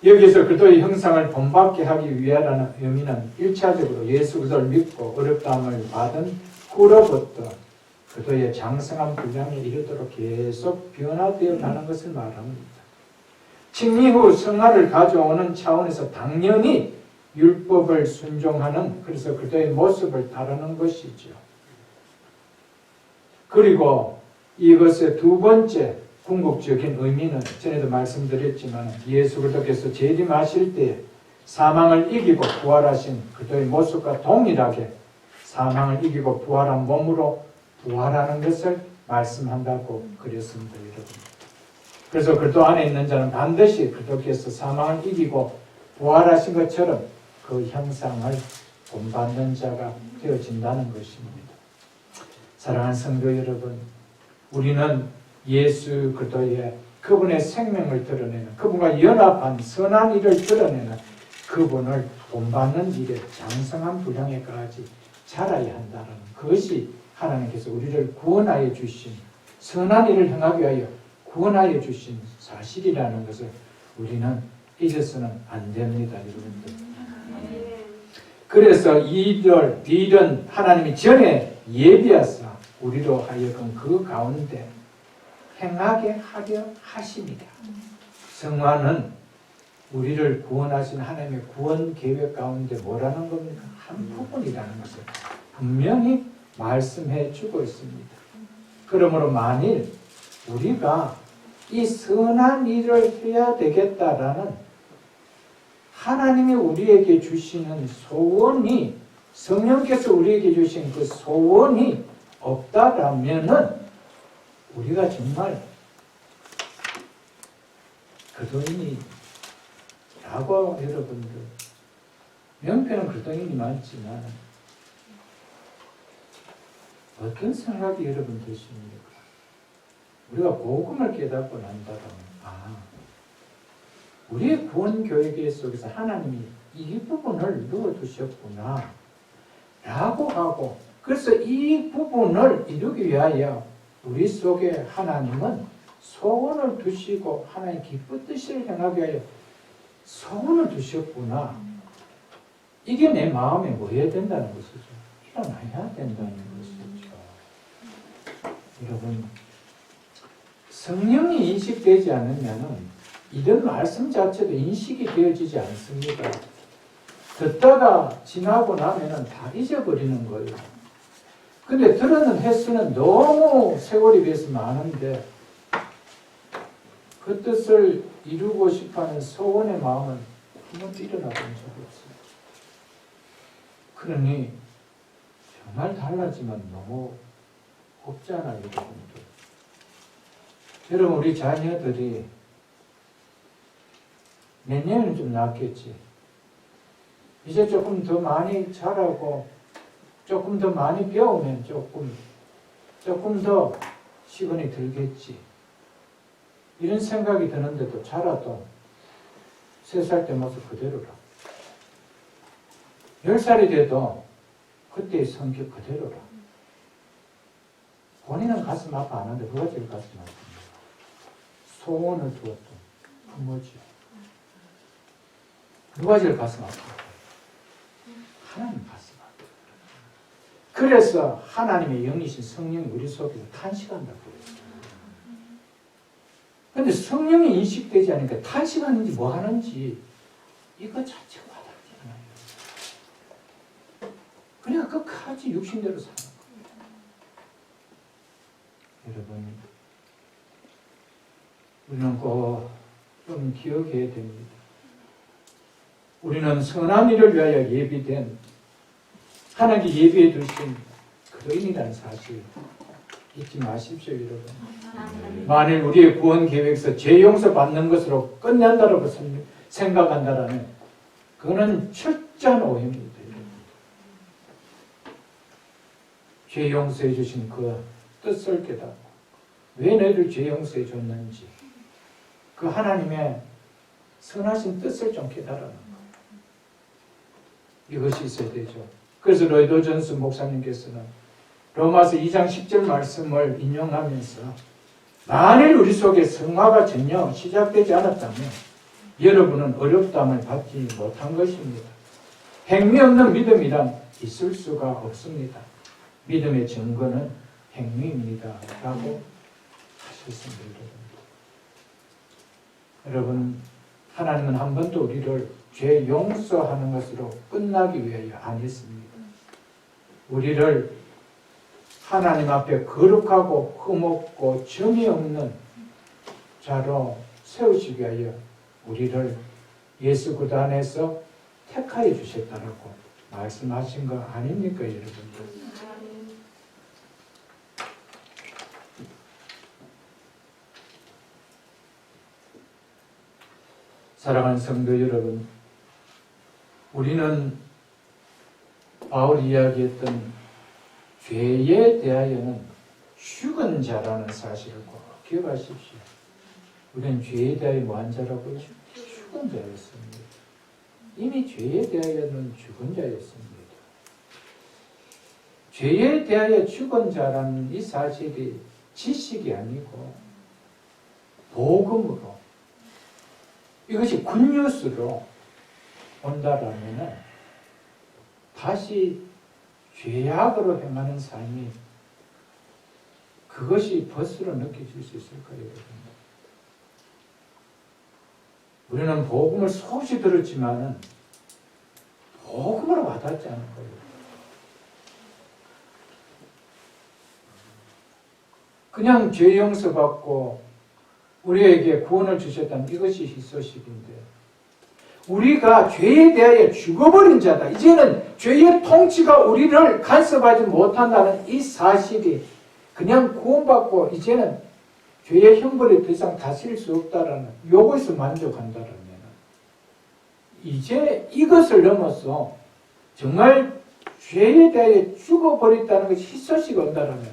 여기서 그리스도의 형상을 본받게 하기 위하라는 의미는 1차적으로 예수 그리스도를 믿고 어렵다함을 받은 후로부터 그리스도의 장성한 분량에 이르도록 계속 변화되어 가는 것을 말합니다. 칭의 후 성화를 가져오는 차원에서 당연히 율법을 순종하는, 그래서 그리스도의 모습을 따르는 것이죠. 그리고 이것의 두 번째 궁극적인 의미는 전에도 말씀드렸지만 예수 그리스도께서 재림하실 때 사망을 이기고 부활하신 그리스도의 모습과 동일하게 사망을 이기고 부활한 몸으로 부활하는 것을 말씀한다고 그랬습니다. 여러분. 그래서 그리스도 안에 있는 자는 반드시 그리스도께서 사망을 이기고 부활하신 것처럼 그 형상을 본받는 자가 되어진다는 것입니다. 사랑하는 성도 여러분, 우리는 예수 그리스도의 그분의 생명을 드러내는, 그분과 연합한 선한 일을 드러내는 그분을 본받는 일에 장성한 분량에까지 자라야 한다는 그것이 하나님께서 우리를 구원하여 주신, 선한 일을 행하기 위하여 구원하여 주신 사실이라는 것을 우리는 잊어서는 안 됩니다, 여러분들. 그래서 이 일은 하나님이 전에 예비하사 우리로 하여금 그 가운데 행하게 하려 하십니다. 성화는 우리를 구원하신 하나님의 구원 계획 가운데 뭐라는 겁니까? 한 부분이라는 것을 분명히 말씀해 주고 있습니다. 그러므로 만일 우리가 이 선한 일을 해야 되겠다라는 하나님이 우리에게 주시는 소원이, 성령께서 우리에게 주신 그 소원이 없다라면은 우리가 정말 그리스도인이라고, 여러분들 명패는 그리스도인이 많지만 어떤 생각이 여러분 드십니까? 우리가 복음을 깨닫고 난다면 우리의 구원 교회 속에서 하나님이 이 부분을 넣어두셨구나 라고 하고, 그래서 이 부분을 이루기 위하여 우리 속에 하나님은 소원을 두시고 하나님 기쁜 뜻을 행하기 위하여 소원을 두셨구나. 이게 내 마음에 뭐 해야 된다는 것이죠. 일어나야 된다는 것이죠. 여러분, 성령이 인식되지 않으면 이런 말씀 자체도 인식이 되어지지 않습니다. 듣다가 지나고 나면은 다 잊어버리는 거예요. 근데 들었는 횟수는 너무 세월이 비해서 많은데 그 뜻을 이루고 싶어하는 소원의 마음은 한 번도 일어나 본 적이 없어요. 그러니 정말 달라지면 너무 없잖아요, 여러분들. 여러분, 우리 자녀들이 내년에는 좀 낫겠지. 이제 조금 더 많이 자라고 조금 더 많이 배우면 조금 더 시간이 들겠지. 이런 생각이 드는데도 자라도 3살 때 모습 그대로라. 10살이 돼도 그때의 성격 그대로라. 본인은 가슴 아파 안 하는데 누가 제일 가슴 아픕니까? 소원을 두었던 부모지. 누가 제일 가슴 아픕니까? 하나님 가슴 아파. 그래서 하나님의 영이신 성령이 우리 속에서 탄식한다고 그랬어요. 그런데 성령이 인식되지 않으니까 탄식하는지 뭐 하는지 이거 자체가 와닿지 않아요. 그냥 끝까지 육신대로 사는 거예요. 여러분, 우리는 꼭 좀 기억해야 됩니다. 우리는 선한 일을 위하여 예비된 하나님께 예비해 두신 그리스도인이라는 사실 잊지 마십시오, 여러분. 만일 우리의 구원 계획에서 죄 용서 받는 것으로 끝난다고 생각한다라면 그거는 철저한 오해입니다. 죄 용서해 주신 그 뜻을 깨닫고 왜 너희를 죄 용서해 줬는지 그 하나님의 선하신 뜻을 좀 깨달아는 거예요. 이것이 있어야 되죠. 그래서 로이도 존스 목사님께서는 로마서 2장 10절 말씀을 인용하면서 만일 우리 속에 성화가 전혀 시작되지 않았다면 여러분은 어렵다함을 받지 못한 것입니다. 행위 없는 믿음이란 있을 수가 없습니다. 믿음의 증거는 행위입니다. 라고 하셨습니다. 여러분, 하나님은 한 번도 우리를 죄 용서하는 것으로 끝나기 위하여 안 했습니다. 우리를 하나님 앞에 거룩하고 흠없고 점이 없는 자로 세우시기 위하여 우리를 예수 그리스도 안에서 택하여 주셨다라고 말씀하신 거 아닙니까, 여러분들? 사랑하는 성도 여러분, 우리는 바울이 이야기했던 죄에 대하여는 죽은 자라는 사실을 꼭 기억하십시오. 우리는 죄에 대하여 뭐한 자라고요? 죽은 자였습니다. 이미 죄에 대하여는 죽은 자였습니다. 죄에 대하여 죽은 자라는 이 사실이 지식이 아니고 복음으로 이것이 굿뉴스로 온다라면 다시 죄악으로 행하는 삶이 그것이 벗으로 느껴질 수 있을까요, 여러분? 우리는 복음을 소시 들었지만은 복음으로 와닿지 않은 거예요. 그냥 죄 용서받고 우리에게 구원을 주셨다면 이것이 희소식인데 우리가 죄에 대하여 죽어버린 자다. 이제는 죄의 통치가 우리를 간섭하지 못한다는 이 사실이 그냥 구원받고 이제는 죄의 형벌이 더 이상 다스릴 수 없다라는 요것에서 만족한다라면 이제 이것을 넘어서 정말 죄에 대하여 죽어버렸다는 것이 희소식이 온다라면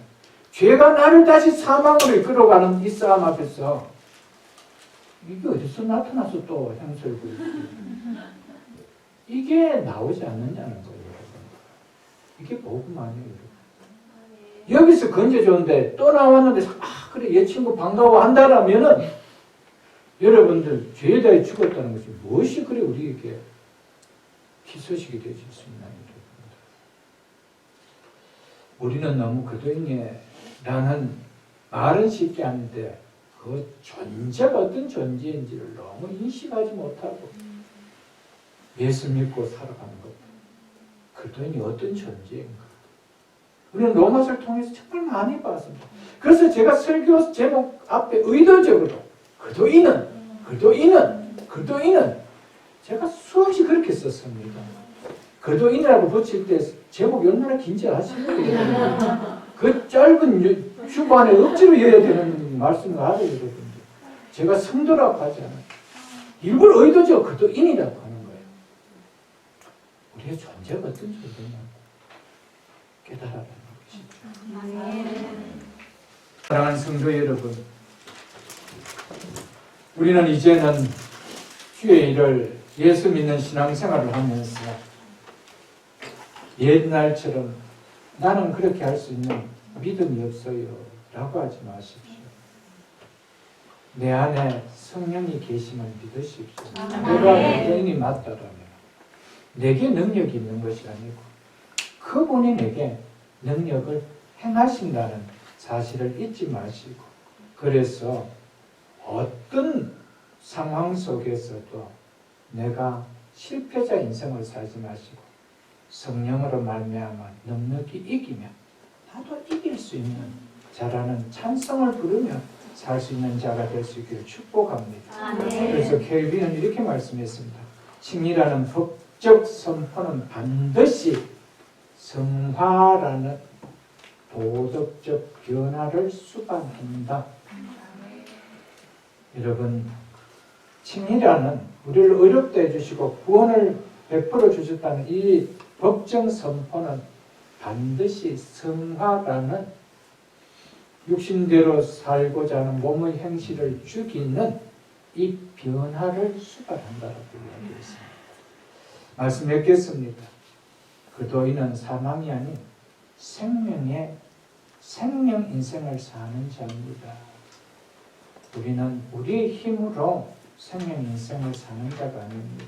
죄가 나를 다시 사망으로 이끌어가는 이 싸움 앞에서 이게 어디서 나타나서 또 행설고 있지? 이게 나오지 않느냐는 거예요, 여러분. 이게 복음 아니에요, 여러분. 여기서 건져줬는데 또 나왔는데 그래 얘 친구 반가워한다라면은 여러분들 죄에 대해 죽었다는 것이 무엇이 그래 우리에게 희소식이 되어질 수 있나요, 여러분? 우리는 너무 그리스도인이라는 말은 쉽게 하는데 그 존재가 어떤 존재인지를 너무 인식하지 못하고 예수 믿고 살아가는 것. 그리스도인이 어떤 존재인가. 우리는 로마서를 통해서 정말 많이 봤습니다. 그래서 제가 설교 제목 앞에 의도적으로 그리스도인은 제가 수없이 그렇게 썼습니다. 그리스도인이라고 붙일 때 제목이 얼마나 긴지 아십니까? 그 짧은 주반에 억지로 이어야 되는 말씀을 알아야 되거든요. 제가 성도라고 하지 않아요. 일부러 의도적 그도인이라고 하는 거예요. 우리의 존재가 어떤 존재냐 깨달아라는 것이죠. 사랑하는 성도 여러분, 우리는 이제는 주의 일을 예수 믿는 신앙생활을 하면서 옛날처럼 나는 그렇게 할 수 있는 믿음이 없어요 라고 하지 마십시오. 내 안에 성령이 계시면 믿으십시오. 내가 그분이 맞다라면 내게 능력이 있는 것이 아니고 그분이 내게 능력을 행하신다는 사실을 잊지 마시고, 그래서 어떤 상황 속에서도 내가 실패자 인생을 살지 마시고 성령으로 말미암아 넉넉히 이기면 나도 이길 수 있는 자라는 찬성을 부르며 살 수 있는 자가 될 수 있기를 축복합니다. 그래서 켈빈은 이렇게 말씀했습니다. 칭의라는 법적 선포는 반드시 성화라는 도덕적 변화를 수반한다. 여러분, 칭의라는 우리를 어렵게 해주시고 구원을 베풀어 주셨다는 이 법정 선포는 반드시 성화라는 육신대로 살고자 하는 몸의 행실을 죽이는 이 변화를 수반한다고 이야기했습니다. 말씀 맺겠습니다. 그도인은 사망이 아닌 생명 인생을 사는 자입니다. 우리는 우리의 힘으로 생명 인생을 사는 자가 아닙니다.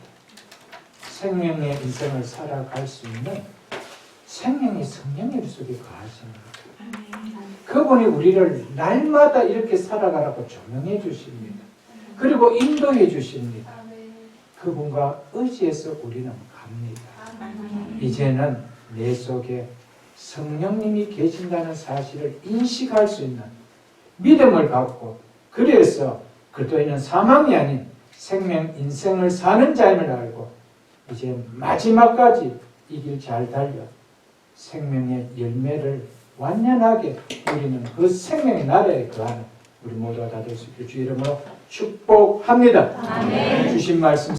생명의 인생을 살아갈 수 있는 생명의 성령의 속에 거하십니다. 그분이 우리를 날마다 이렇게 살아가라고 조명해 주십니다. 그리고 인도해 주십니다. 그분과 의지해서 우리는 갑니다. 이제는 내 속에 성령님이 계신다는 사실을 인식할 수 있는 믿음을 갖고, 그래서 그도인은 사망이 아닌 생명 인생을 사는 자임을 알고 이제 마지막까지 이 길 잘 달려 생명의 열매를 완연하게 우리는 그 생명의 나라에 거하는 우리 모두가 다 될 수 있게 주 이름으로 축복합니다. 아멘. 주신 말씀